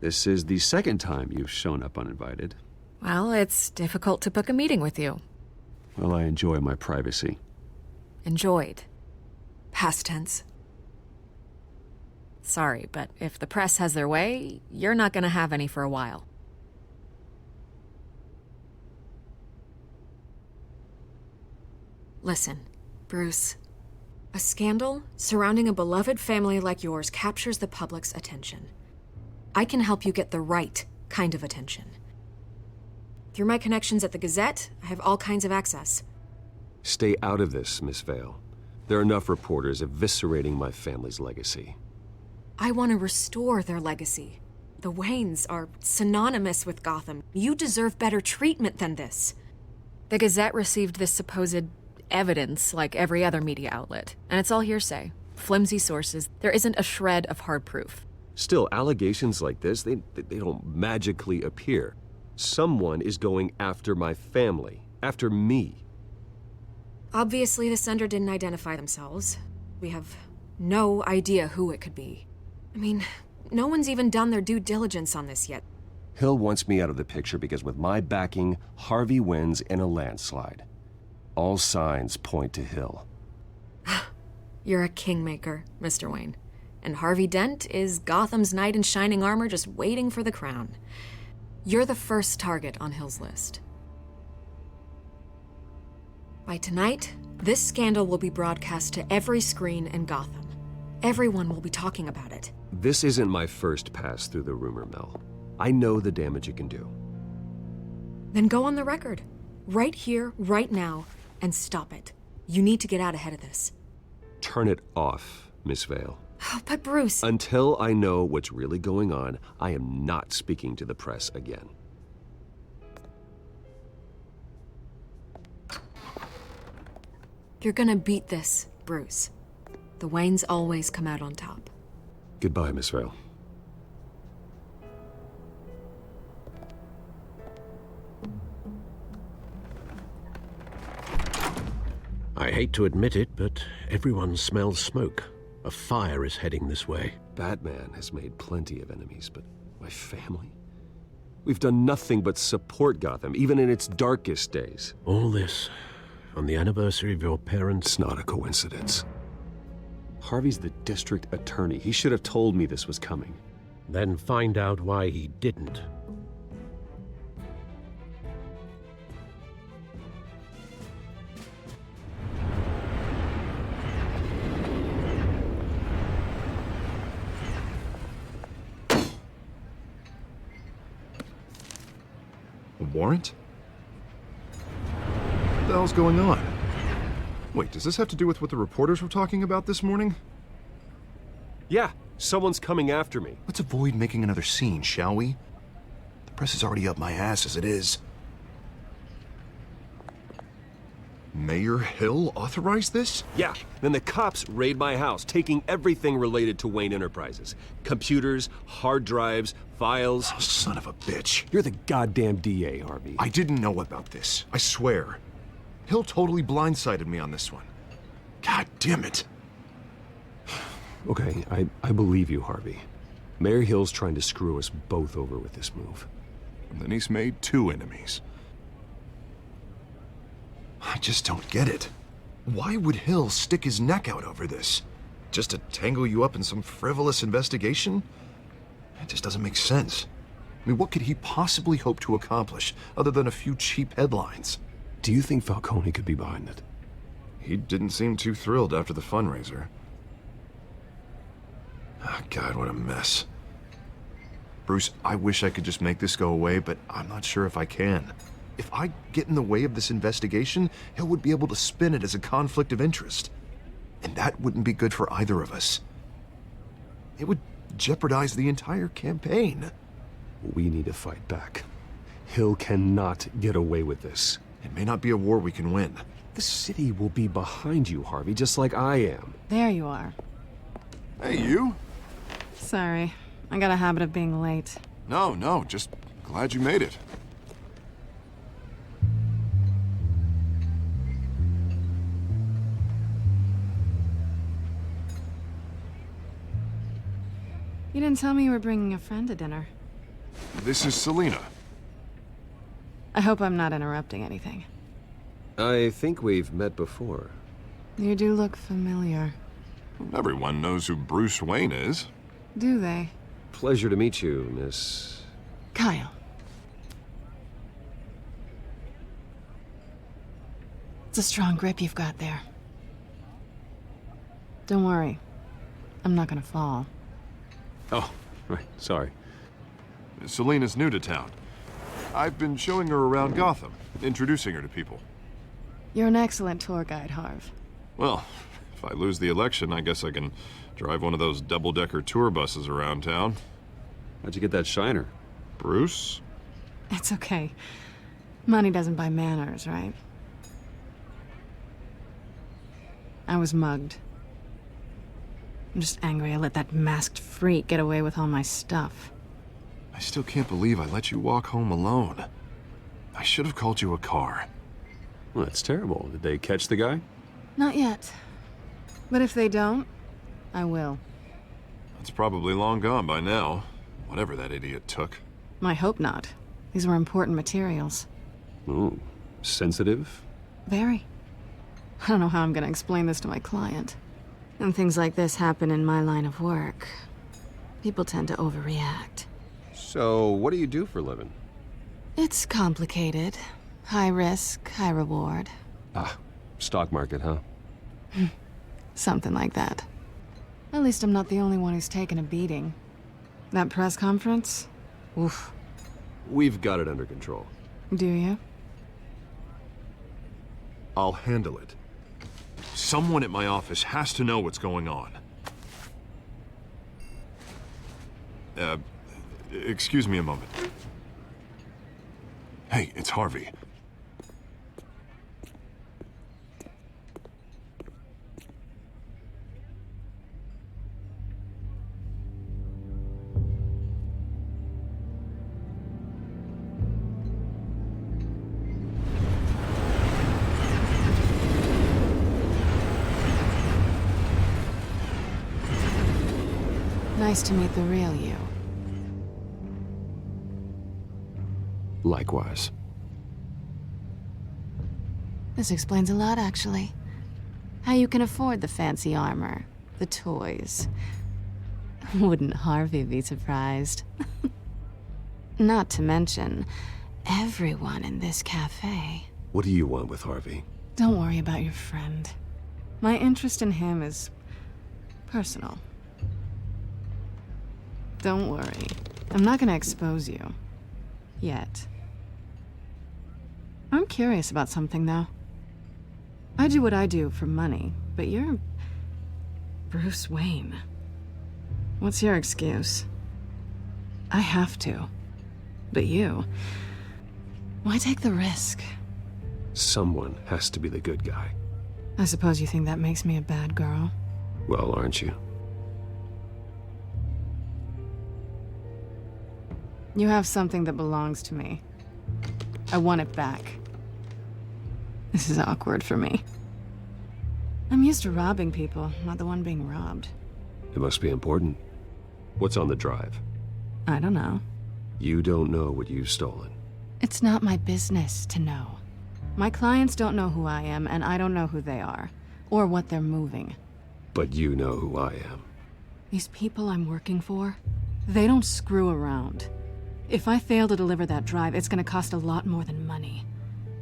This is the second time you've shown up uninvited. Well, it's difficult to book a meeting with you. Well, I enjoy my privacy. Enjoyed. Past tense. Sorry, but if the press has their way, you're not gonna have any for a while. Listen, Bruce. A scandal surrounding a beloved family like yours captures the public's attention. I can help you get the right kind of attention. Through my connections at the Gazette, I have all kinds of access. Stay out of this, Miss Vale. There are enough reporters eviscerating my family's legacy. I want to restore their legacy. The Waynes are synonymous with Gotham. You deserve better treatment than this. The Gazette received this supposed evidence like every other media outlet, and it's all hearsay. Flimsy sources. There isn't a shred of hard proof. Still, allegations like this, they don't magically appear. Someone is going after my family, after me. Obviously, the sender didn't identify themselves. We have no idea who it could be. I mean, no one's even done their due diligence on this yet. Hill wants me out of the picture because with my backing, Harvey wins in a landslide. All signs point to Hill. You're a kingmaker, Mr. Wayne. And Harvey Dent is Gotham's knight in shining armor just waiting for the crown. You're the first target on Hill's list. By tonight, this scandal will be broadcast to every screen in Gotham. Everyone will be talking about it. This isn't my first pass through the rumor mill. I know the damage it can do. Then go on the record. Right here, right now, and stop it. You need to get out ahead of this. Turn it off, Miss Vale. Oh, but Bruce... Until I know what's really going on, I am not speaking to the press again. You're gonna beat this, Bruce. The Waynes always come out on top. Goodbye, Miss Vale. I hate to admit it, but everyone smells smoke. A fire is heading this way. Batman has made plenty of enemies, but my family? We've done nothing but support Gotham, even in its darkest days. All this on the anniversary of your parents'... It's not a coincidence. Harvey's the district attorney. He should have told me this was coming. Then find out why he didn't. A warrant? What the hell's going on? Wait, does this have to do with what the reporters were talking about this morning? Yeah, someone's coming after me. Let's avoid making another scene, shall we? The press is already up my ass as it is. Mayor Hill authorized this? Yeah, then the cops raid my house, taking everything related to Wayne Enterprises. Computers, hard drives, files. Oh, son of a bitch. You're the goddamn DA, Harvey. I didn't know about this, I swear. Hill totally blindsided me on this one. God damn it. Okay, I believe you, Harvey. Mayor Hill's trying to screw us both over with this move. And then he's made 2 enemies. I just don't get it. Why would Hill stick his neck out over this? Just to tangle you up in some frivolous investigation? It just doesn't make sense. I mean, what could he possibly hope to accomplish other than a few cheap headlines? Do you think Falcone could be behind it? He didn't seem too thrilled after the fundraiser. Oh, God, what a mess. Bruce, I wish I could just make this go away, but I'm not sure if I can. If I get in the way of this investigation, Hill would be able to spin it as a conflict of interest. And that wouldn't be good for either of us. It would jeopardize the entire campaign. We need to fight back. Hill cannot get away with this. It may not be a war we can win. The city will be behind you, Harvey, just like I am. There you are. Hey, you? Sorry. I got a habit of being late. No, just glad you made it. You didn't tell me you were bringing a friend to dinner. This is Selina. I hope I'm not interrupting anything. I think we've met before. You do look familiar. Everyone knows who Bruce Wayne is. Do they? Pleasure to meet you, Miss... Kyle. It's a strong grip you've got there. Don't worry. I'm not gonna fall. Oh, right, sorry. Selina's new to town. I've been showing her around Gotham, introducing her to people. You're an excellent tour guide, Harv. Well, if I lose the election, I guess I can drive one of those double-decker tour buses around town. How'd you get that shiner? Bruce? It's okay. Money doesn't buy manners, right? I was mugged. I'm just angry I let that masked freak get away with all my stuff. I still can't believe I let you walk home alone. I should have called you a car. Well, that's terrible. Did they catch the guy? Not yet. But if they don't, I will. It's probably long gone by now, whatever that idiot took. I hope not. These were important materials. Ooh, sensitive? Very. I don't know how I'm gonna explain this to my client. And things like this happen in my line of work. People tend to overreact. So, what do you do for a living? It's complicated. High risk, high reward. Ah, stock market, huh? Something like that. At least I'm not the only one who's taken a beating. That press conference? Oof. We've got it under control. Do you? I'll handle it. Someone at my office has to know what's going on. Excuse me a moment. Hey, it's Harvey. Nice to meet the real you. Likewise. This explains a lot, actually. How you can afford the fancy armor, the toys. Wouldn't Harvey be surprised? Not to mention, everyone in this cafe. What do you want with Harvey? Don't worry about your friend. My interest in him is personal. Don't worry. I'm not gonna expose you. Yet. I'm curious about something, though. I do what I do for money, but you're Bruce Wayne. What's your excuse? I have to. But you, why take the risk? Someone has to be the good guy. I suppose you think that makes me a bad girl? Well, aren't you? You have something that belongs to me. I want it back. This is awkward for me. I'm used to robbing people, not the one being robbed. It must be important. What's on the drive? I don't know. You don't know what you've stolen. It's not my business to know. My clients don't know who I am, and I don't know who they are, or what they're moving. But you know who I am. These people I'm working for, they don't screw around. If I fail to deliver that drive, it's gonna cost a lot more than money.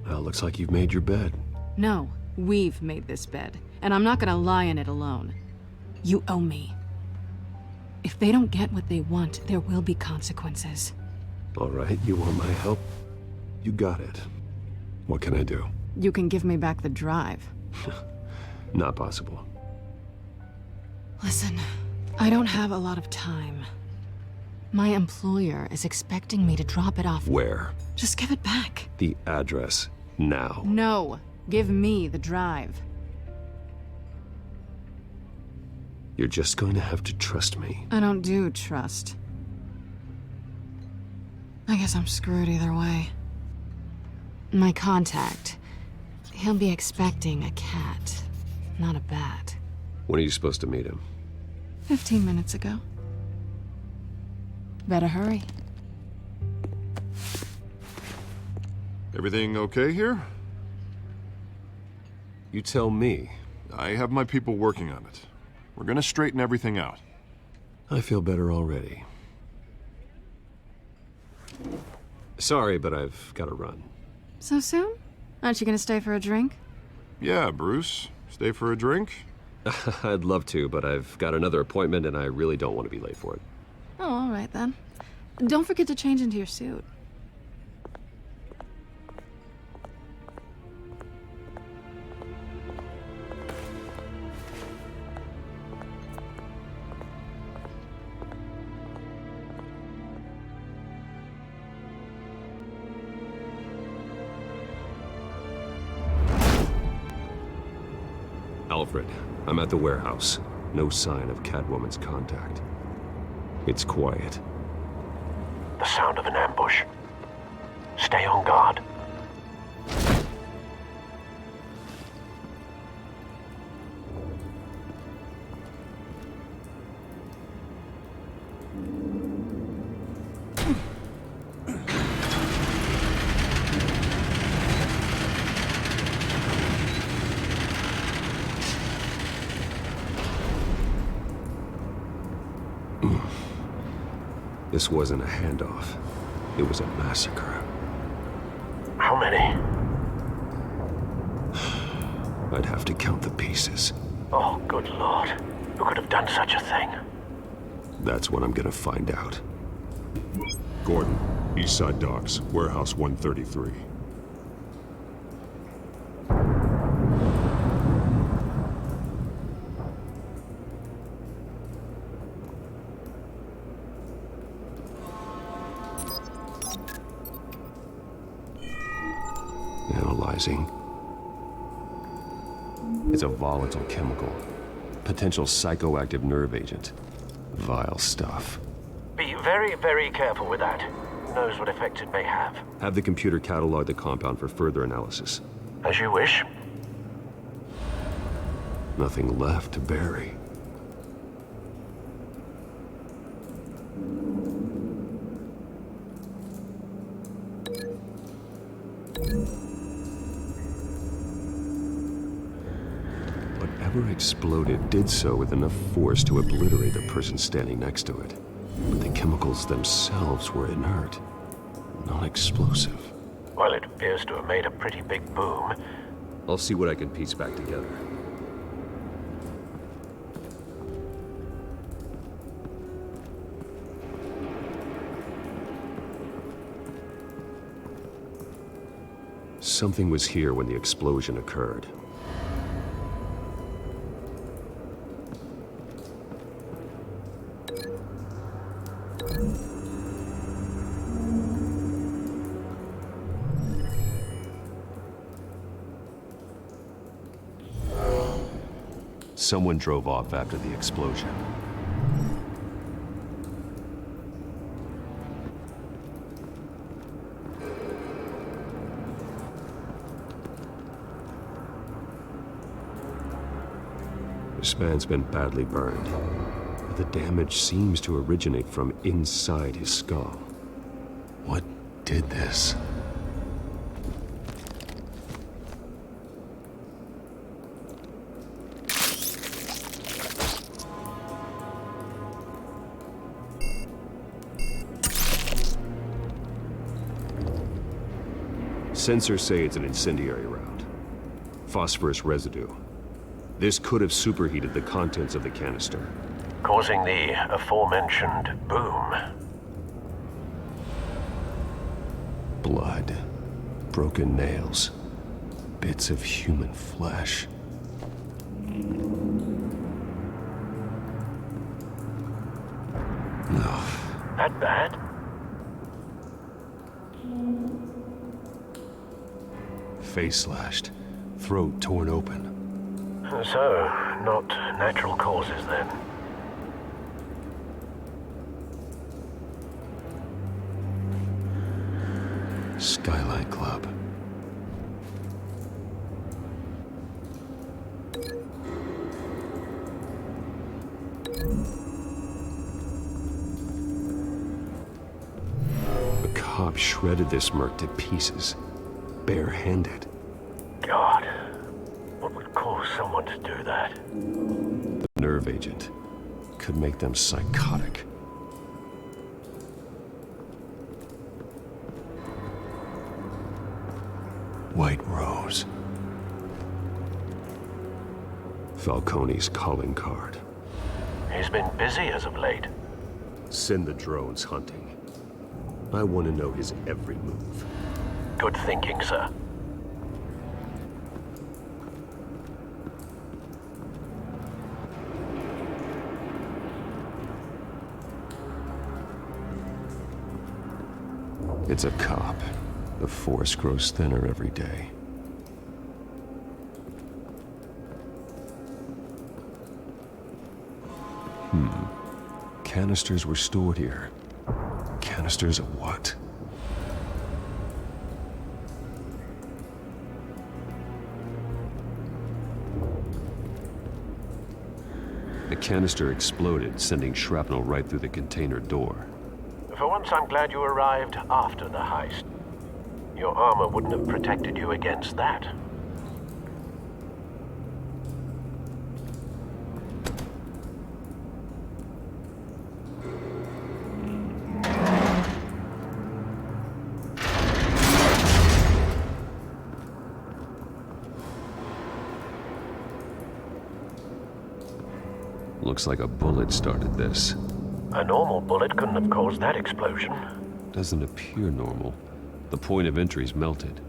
Well, looks like you've made your bed. No, we've made this bed, and I'm not gonna lie in it alone. You owe me. If they don't get what they want, there will be consequences. All right, you want my help? You got it. What can I do? You can give me back the drive. Not possible. Listen, I don't have a lot of time. My employer is expecting me to drop it off. Where? Just give it back. The address, now. No, give me the drive. You're just going to have to trust me. I don't do trust. I guess I'm screwed either way. My contact, he'll be expecting a cat, not a bat. When are you supposed to meet him? 15 minutes ago. Better hurry. Everything okay here? You tell me. I have my people working on it. We're gonna straighten everything out. I feel better already. Sorry, but I've got to run. So soon? Aren't you gonna stay for a drink? Yeah, Bruce. Stay for a drink? I'd love to, but I've got another appointment and I really don't want to be late for it. Oh, all right then. Don't forget to change into your suit. Alfred, I'm at the warehouse. No sign of Catwoman's contact. It's quiet. The sound of an ambush. Stay on guard. This wasn't a handoff. It was a massacre. How many? I'd have to count the pieces. Oh, good Lord. Who could have done such a thing? That's what I'm gonna find out. Gordon, Eastside Docks, Warehouse 133. Analyzing. It's a volatile chemical. Potential psychoactive nerve agent. Vile stuff. Be very, very careful with that. Who knows what effect it may have. Have the computer catalog the compound for further analysis. As you wish. Nothing left to bury. Whatever exploded did so with enough force to obliterate the person standing next to it. But the chemicals themselves were inert, not explosive. Well, it appears to have made a pretty big boom. I'll see what I can piece back together. Something was here when the explosion occurred. Someone drove off after the explosion. This man's been badly burned, but the damage seems to originate from inside his skull. What did this? Sensors say it's an incendiary round. Phosphorus residue. This could have superheated the contents of the canister, causing the aforementioned boom. Blood, broken nails, bits of human flesh. No. That bad? Face slashed, throat torn open. So, not natural causes then. Skylight Club. The cop shredded this merc to pieces, barehanded. God, what would cause someone to do that? The nerve agent could make them psychotic. White Rose. Falcone's calling card. He's been busy as of late. Send the drones hunting. I want to know his every move. Good thinking, sir. It's a cop. The force grows thinner every day. Canisters were stored here. Canisters of what? The canister exploded, sending shrapnel right through the container door. For once, I'm glad you arrived after the heist. Your armor wouldn't have protected you against that. Looks like a bullet started this. A normal bullet couldn't have caused that explosion. Doesn't appear normal. The point of entry's melted.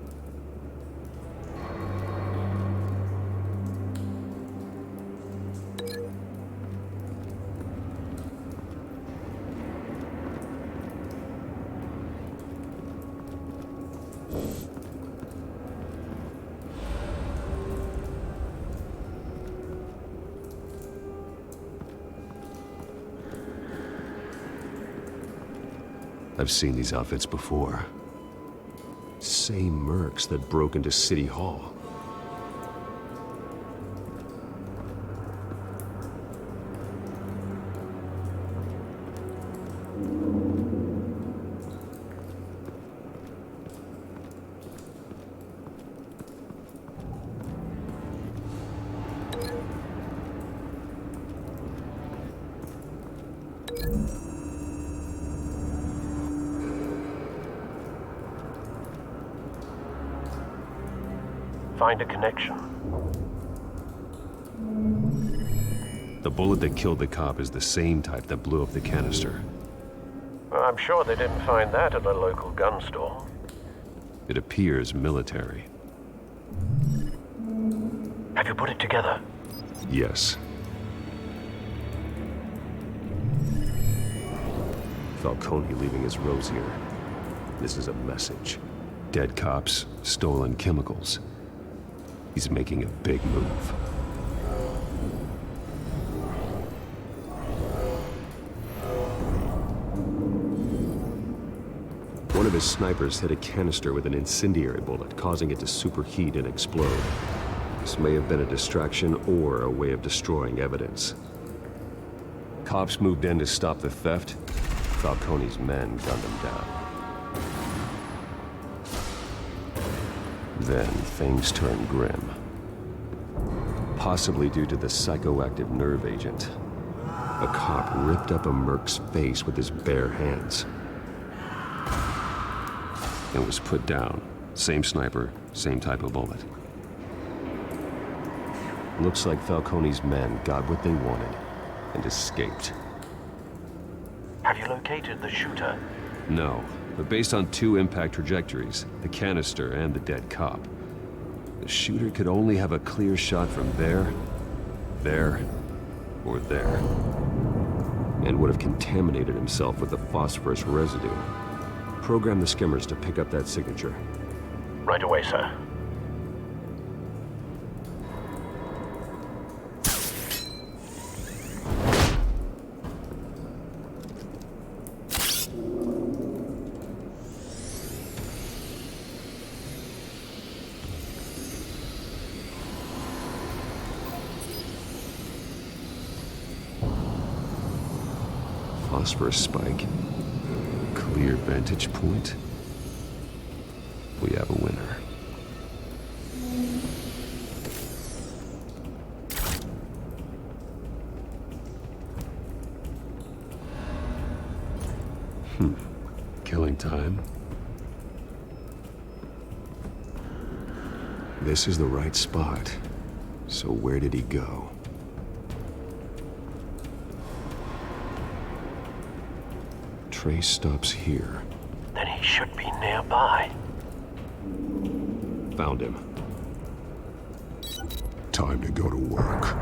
I've seen these outfits before. Same mercs that broke into City Hall. find a connection. The bullet that killed the cop is the same type that blew up the canister. Well, I'm sure they didn't find that at a local gun store. It appears military. Have you put it together? Yes. Falcone leaving his rose here. This is a message. Dead cops, stolen chemicals. He's making a big move. One of his snipers hit a canister with an incendiary bullet, causing it to superheat and explode. This may have been a distraction or a way of destroying evidence. Cops moved in to stop the theft. Falcone's men gunned him down. Then things turned grim. Possibly due to the psychoactive nerve agent. A cop ripped up a merc's face with his bare hands. And was put down. Same sniper, same type of bullet. Looks like Falcone's men got what they wanted and escaped. Have you located the shooter? No, but based on two impact trajectories, the canister and the dead cop, the shooter could only have a clear shot from there, or there, and would have contaminated himself with the phosphorus residue. Program the skimmers to pick up that signature. Right away, sir. Phosphorus spike. Clear vantage point. We have a winner. Killing time. This is the right spot. So where did he go? Trace stops here. Then he should be nearby. Found him. Time to go to work.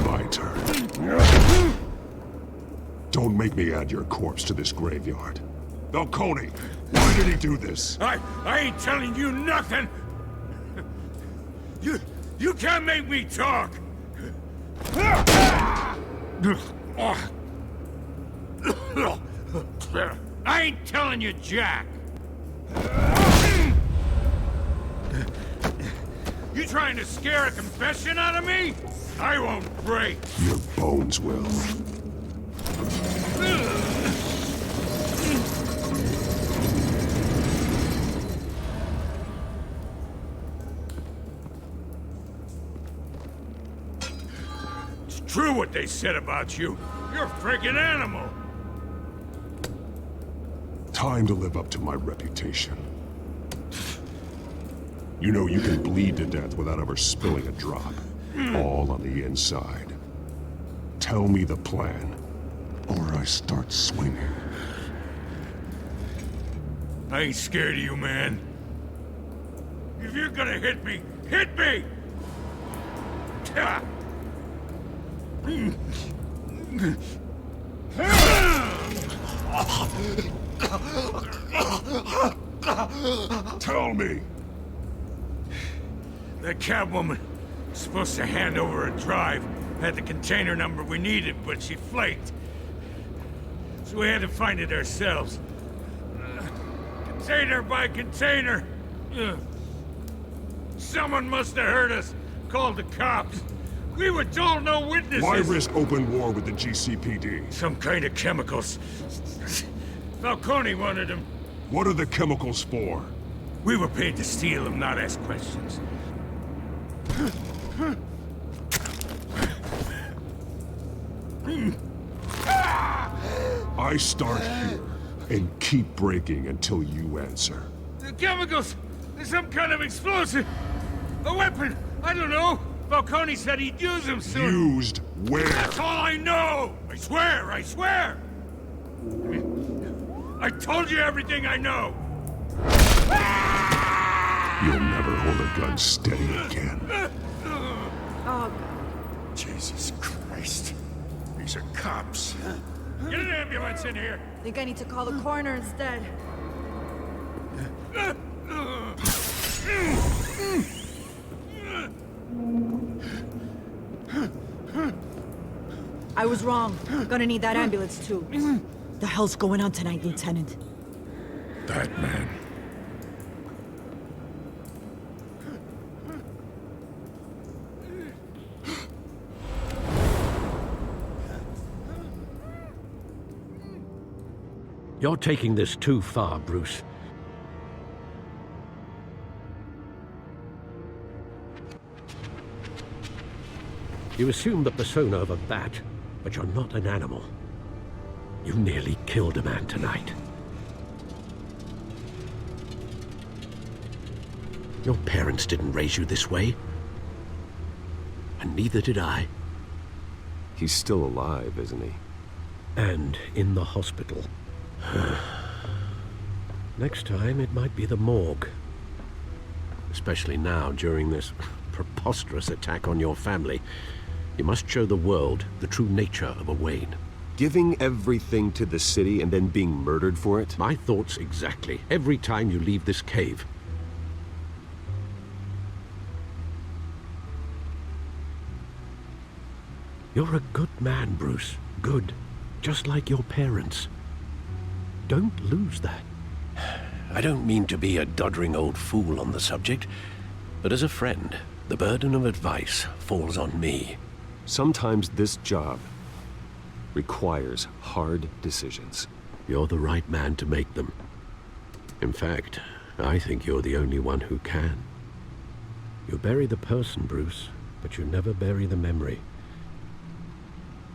My turn. Don't make me add your corpse to this graveyard. Falcone, why did he do this? I ain't telling you nothing! You can't make me talk! I ain't telling you jack! You trying to scare a confession out of me? I won't break! Your bones will. True what they said about you. You're a friggin' animal. Time to live up to my reputation. You know you can bleed to death without ever spilling a drop. All on the inside. Tell me the plan, or I start swinging. I ain't scared of you, man. If you're gonna hit me, hit me! Tell me! That Catwoman was supposed to hand over a drive. Had the container number we needed, but she flaked. So we had to find it ourselves. Container by container. Someone must have heard us. Called the cops. We were told no witnesses. Why risk open war with the GCPD? Some kind of chemicals. Falcone wanted them. What are the chemicals for? We were paid to steal them, not ask questions. I start here and keep breaking until you answer. The chemicals! There's some kind of explosive! A weapon! I don't know! Falcone said he'd use them soon! Used where? That's all I know! I swear! I swear! I told you everything I know! You'll never hold a gun steady again. Oh, Jesus Christ. These are cops. Get an ambulance in here! Think I need to call the coroner instead. I was wrong. Gonna need that ambulance too. The hell's going on tonight, Lieutenant? That man. You're taking this too far, Bruce. You assume the persona of a bat, but you're not an animal. You nearly killed a man tonight. Your parents didn't raise you this way. And neither did I. He's still alive, isn't he? And in the hospital. Next time, it might be the morgue. Especially now, during this preposterous attack on your family. You must show the world the true nature of a Wayne. Giving everything to the city and then being murdered for it? My thoughts exactly. Every time you leave this cave. You're a good man, Bruce. Good. Just like your parents. Don't lose that. I don't mean to be a doddering old fool on the subject, but as a friend, the burden of advice falls on me. Sometimes this job requires hard decisions. You're the right man to make them. In fact, I think you're the only one who can. You bury the person, Bruce, but you never bury the memory.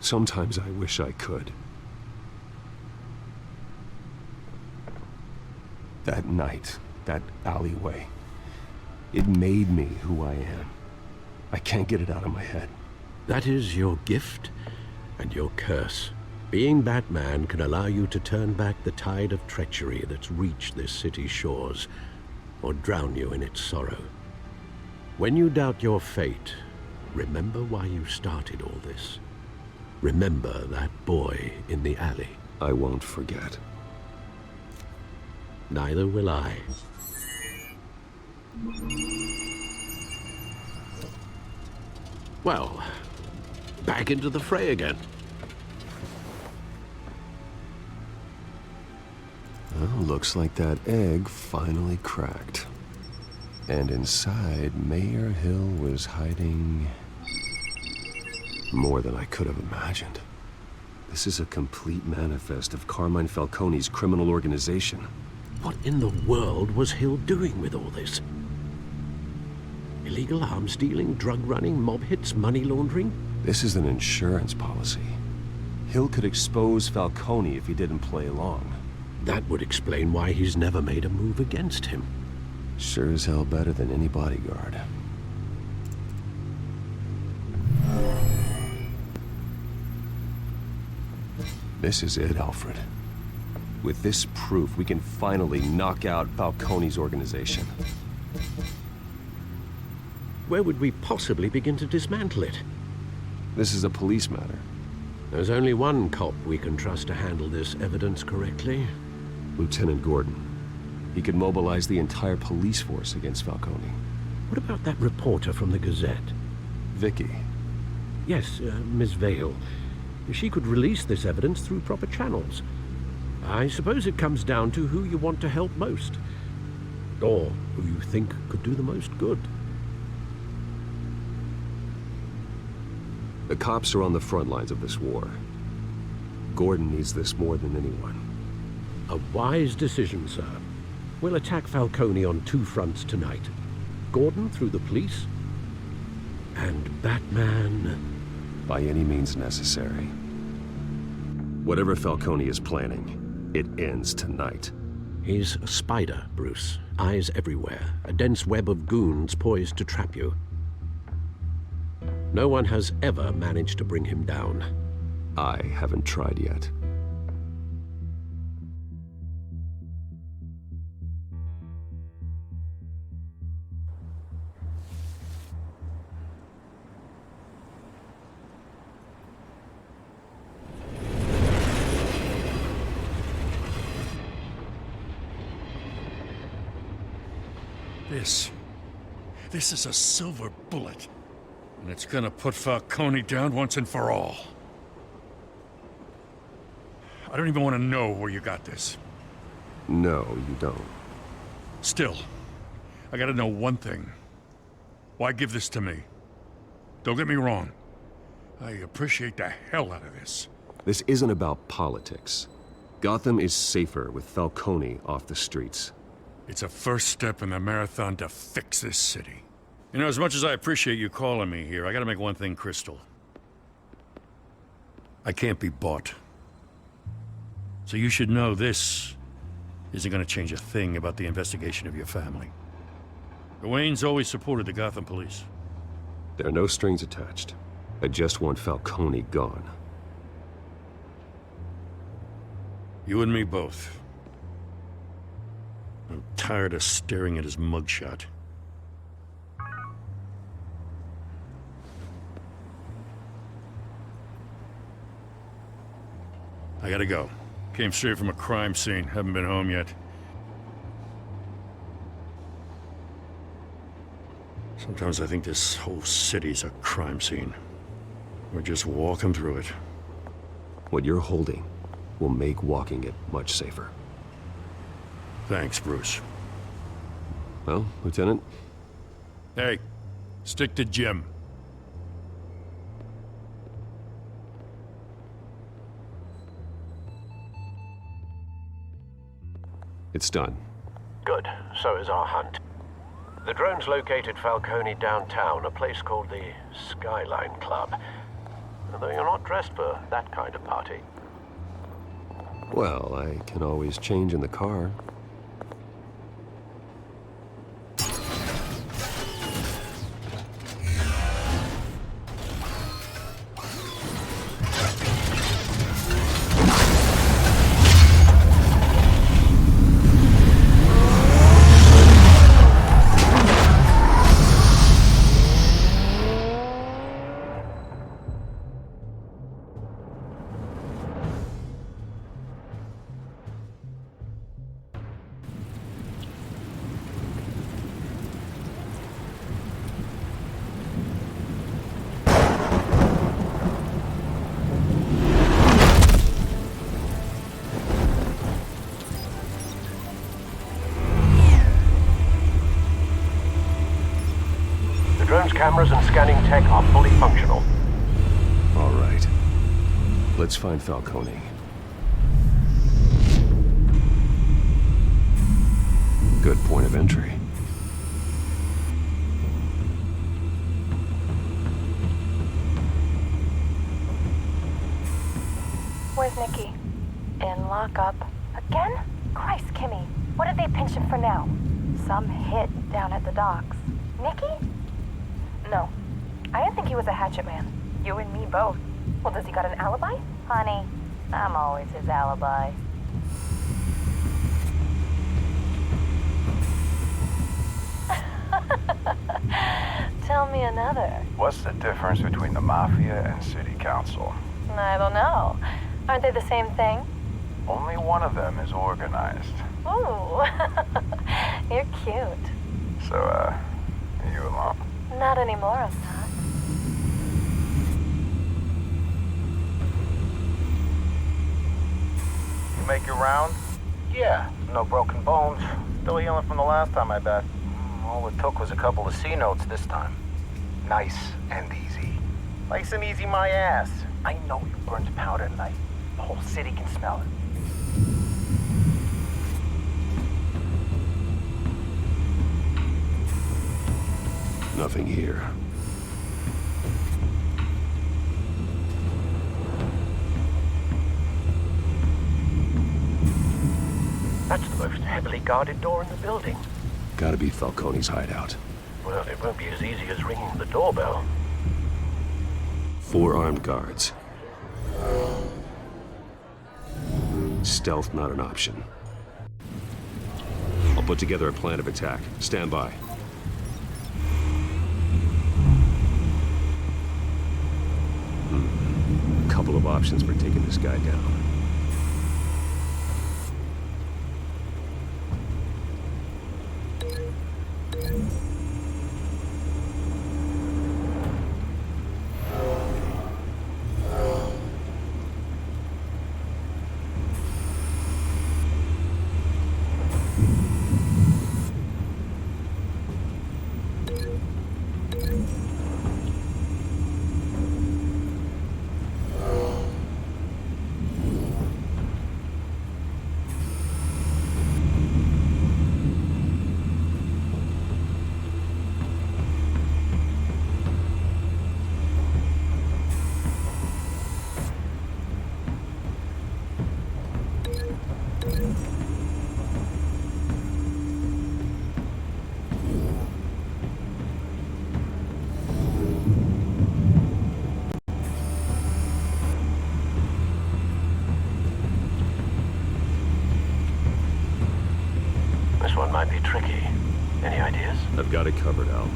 Sometimes I wish I could. That night, that alleyway, it made me who I am. I can't get it out of my head. That is your gift and your curse. Being Batman can allow you to turn back the tide of treachery that's reached this city's shores, or drown you in its sorrow. When you doubt your fate, remember why you started all this. Remember that boy in the alley. I won't forget. Neither will I. Well, back into the fray again. Well, looks like that egg finally cracked. And inside, Mayor Hill was hiding more than I could have imagined. This is a complete manifest of Carmine Falcone's criminal organization. What in the world was Hill doing with all this? Illegal arms dealing, drug running, mob hits, money laundering? This is an insurance policy. Hill could expose Falcone if he didn't play along. That would explain why he's never made a move against him. Sure as hell better than any bodyguard. This is it, Alfred. With this proof, we can finally knock out Falcone's organization. Where would we possibly begin to dismantle it? This is a police matter. There's only one cop we can trust to handle this evidence correctly. Lieutenant Gordon. He could mobilize the entire police force against Falcone. What about that reporter from the Gazette? Vicky. Yes, Miss Vale. She could release this evidence through proper channels. I suppose it comes down to who you want to help most. Or who you think could do the most good. The cops are on the front lines of this war. Gordon needs this more than anyone. A wise decision, sir. We'll attack Falcone on two fronts tonight. Gordon through the police, and Batman... by any means necessary. Whatever Falcone is planning, it ends tonight. He's a spider, Bruce. Eyes everywhere. A dense web of goons poised to trap you. No one has ever managed to bring him down. I haven't tried yet. This is a silver bullet. And it's gonna put Falcone down once and for all. I don't even want to know where you got this. No, you don't. Still, I gotta know one thing. Why give this to me? Don't get me wrong. I appreciate the hell out of this. This isn't about politics. Gotham is safer with Falcone off the streets. It's a first step in the marathon to fix this city. You know, as much as I appreciate you calling me here, I gotta make one thing crystal. I can't be bought. So you should know this isn't gonna change a thing about the investigation of your family. The Waynes always supported the Gotham police. There are no strings attached. I just want Falcone gone. You and me both. I'm tired of staring at his mugshot. I gotta go. Came straight from a crime scene. Haven't been home yet. Sometimes I think this whole city's a crime scene. We're just walking through it. What you're holding will make walking it much safer. Thanks, Bruce. Well, Lieutenant? Hey, stick to Jim. It's done. Good. So is our hunt. The drones located Falcone downtown, a place called the Skyline Club. Although you're not dressed for that kind of party. Well, I can always change in the car. Cameras and scanning tech are fully functional. All right. Let's find Falcone. Good point of entry. Where's Nicky? In lockup. Again? Christ, Kimmy. What did they pinch him for now? Some hit down at the docks. Nicky? No. I didn't think he was a hatchet man. You and me both. Well, does he got an alibi? Honey, I'm always his alibi. Tell me another. What's the difference between the Mafia and City Council? I don't know. Aren't they the same thing? Only one of them is organized. Ooh. You're cute. So, are you alone? Not anymore, I'm not. You make your round? Yeah, no broken bones. Still healing from the last time, I bet. All it took was a couple of C notes this time. Nice and easy. Nice and easy my ass. I know you burned powder tonight. The whole city can smell it. Nothing here. guarded door in the building. Gotta be Falcone's hideout. Well, it won't be as easy as ringing the doorbell. 4 armed guards. Stealth not an option. I'll put together a plan of attack. Stand by. Couple of options for taking this guy down. This one might be tricky. Any ideas? I've got it covered, Al.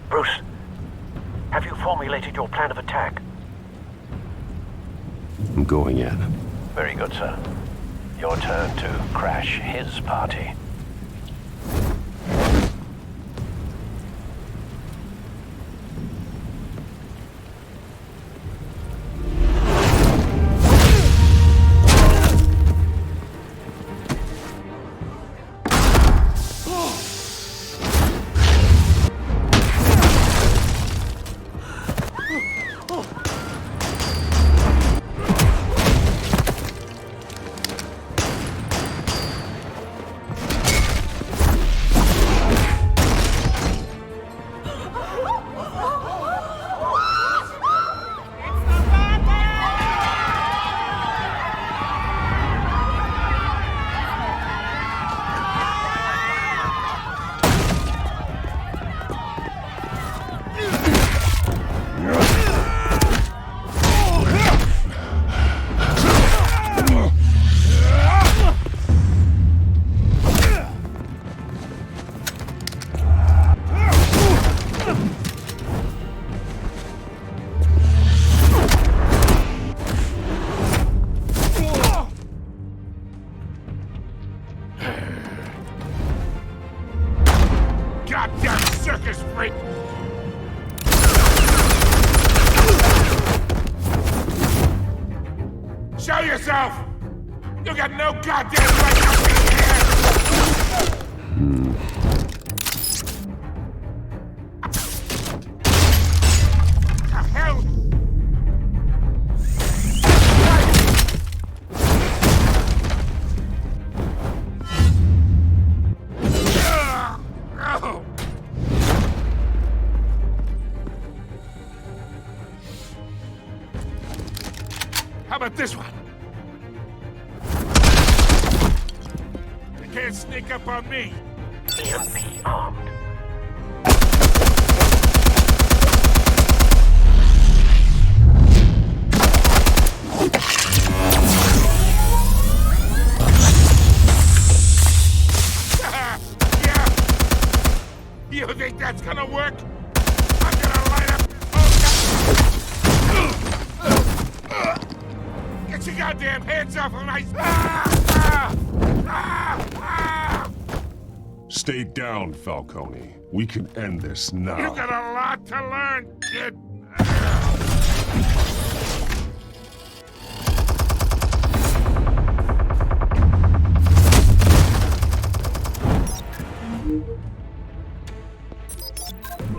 Bruce, have you formulated your plan of attack? I'm going in. Very good, sir. Your turn to crash his party. Goddamn circus freak! Show yourself! You got no goddamn right to be here! The hell? How about this one? They can't sneak up on me. EMP armed. Yeah. You think that's gonna work? I'm gonna light up. Get your goddamn hands off of my... Stay down, Falcone. We can end this now. You got a lot to learn, kid.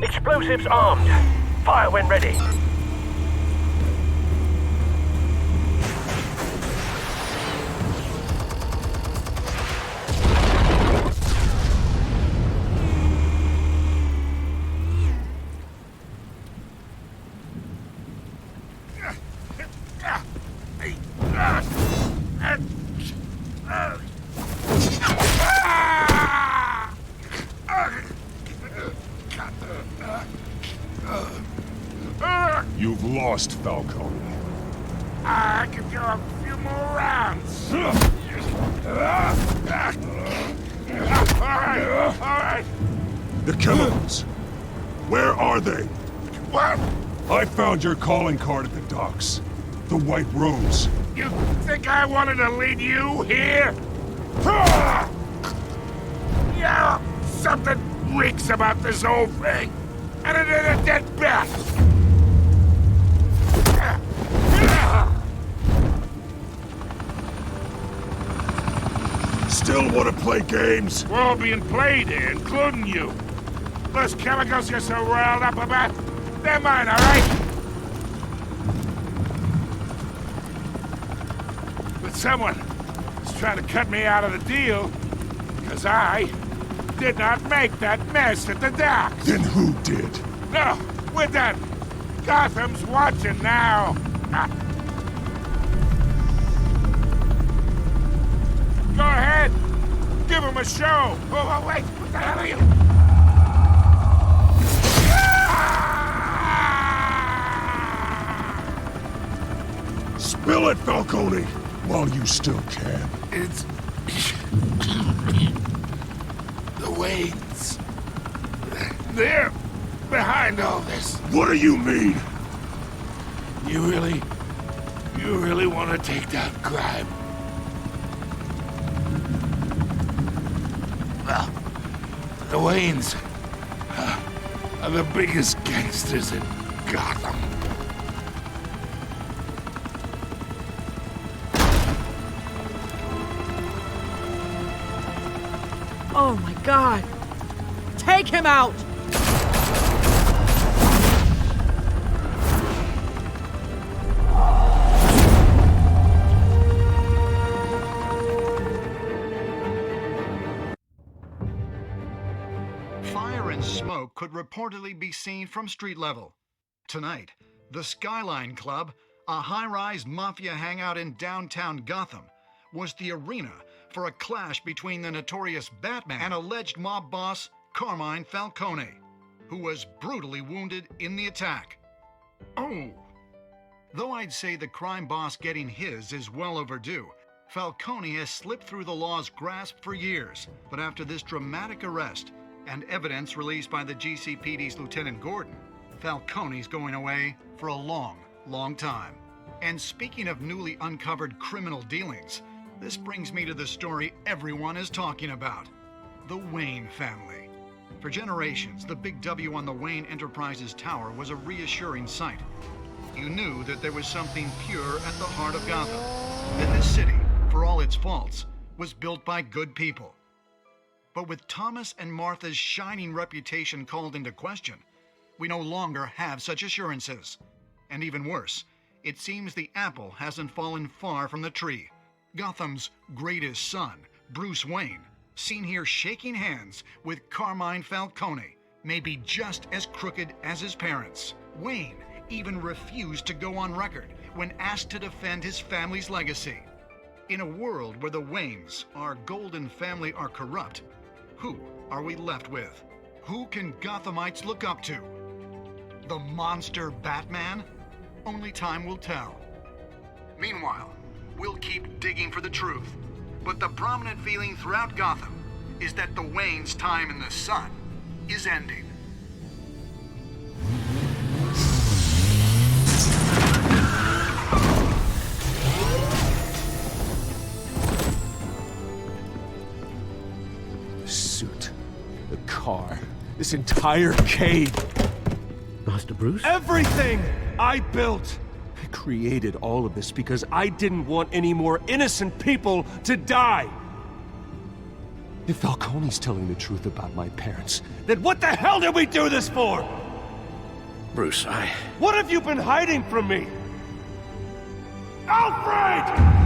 Explosives armed. Fire when ready. You've lost, Falcone. I could go a few more rounds. All right. The chemicals. Where are they? What? I found your calling card at the docks. The White Rose. You think I wanted to lead you here? Yeah, something reeks about this whole thing. And it ain't a dead bat. Still want to play games? We're all being played here, including you. Those chemicals you're so riled up about, they're mine, all right? But someone is trying to cut me out of the deal, because I did not make that mess at the docks. Then who did? No, we're done. Gotham's watching now. Go ahead. Give him a show. Oh, wait. What the hell are you? Spill it, Falcone, while you still can. It's... the Waynes. They're behind all this. What do you mean? You really want to take down crime? Well, the Waynes are the biggest gangsters in Gotham. Oh my God! Take him out! Fire and smoke could reportedly be seen from street level. Tonight, the Skyline Club, a high-rise mafia hangout in downtown Gotham, was the arena for a clash between the notorious Batman and alleged mob boss Carmine Falcone, who was brutally wounded in the attack. Oh! Though I'd say the crime boss getting his is well overdue, Falcone has slipped through the law's grasp for years. But after this dramatic arrest and evidence released by the GCPD's Lieutenant Gordon, Falcone's going away for a long, long time. And speaking of newly uncovered criminal dealings, this brings me to the story everyone is talking about. The Wayne family. For generations, the big W on the Wayne Enterprises Tower was a reassuring sight. You knew that there was something pure at the heart of Gotham. That this city, for all its faults, was built by good people. But with Thomas and Martha's shining reputation called into question, we no longer have such assurances. And even worse, it seems the apple hasn't fallen far from the tree. Gotham's greatest son, Bruce Wayne, seen here shaking hands with Carmine Falcone, may be just as crooked as his parents. Wayne even refused to go on record when asked to defend his family's legacy. In a world where the Waynes, our golden family, are corrupt, who are we left with? Who can Gothamites look up to? The monster Batman? Only time will tell. Meanwhile, we'll keep digging for the truth. But the prominent feeling throughout Gotham is that the Waynes' time in the sun is ending. The suit, the car, this entire cave. Master Bruce? Everything I built. I created all of this because I didn't want any more innocent people to die. If Falcone's telling the truth about my parents, then what the hell did we do this for? Bruce, What have you been hiding from me? Alfred!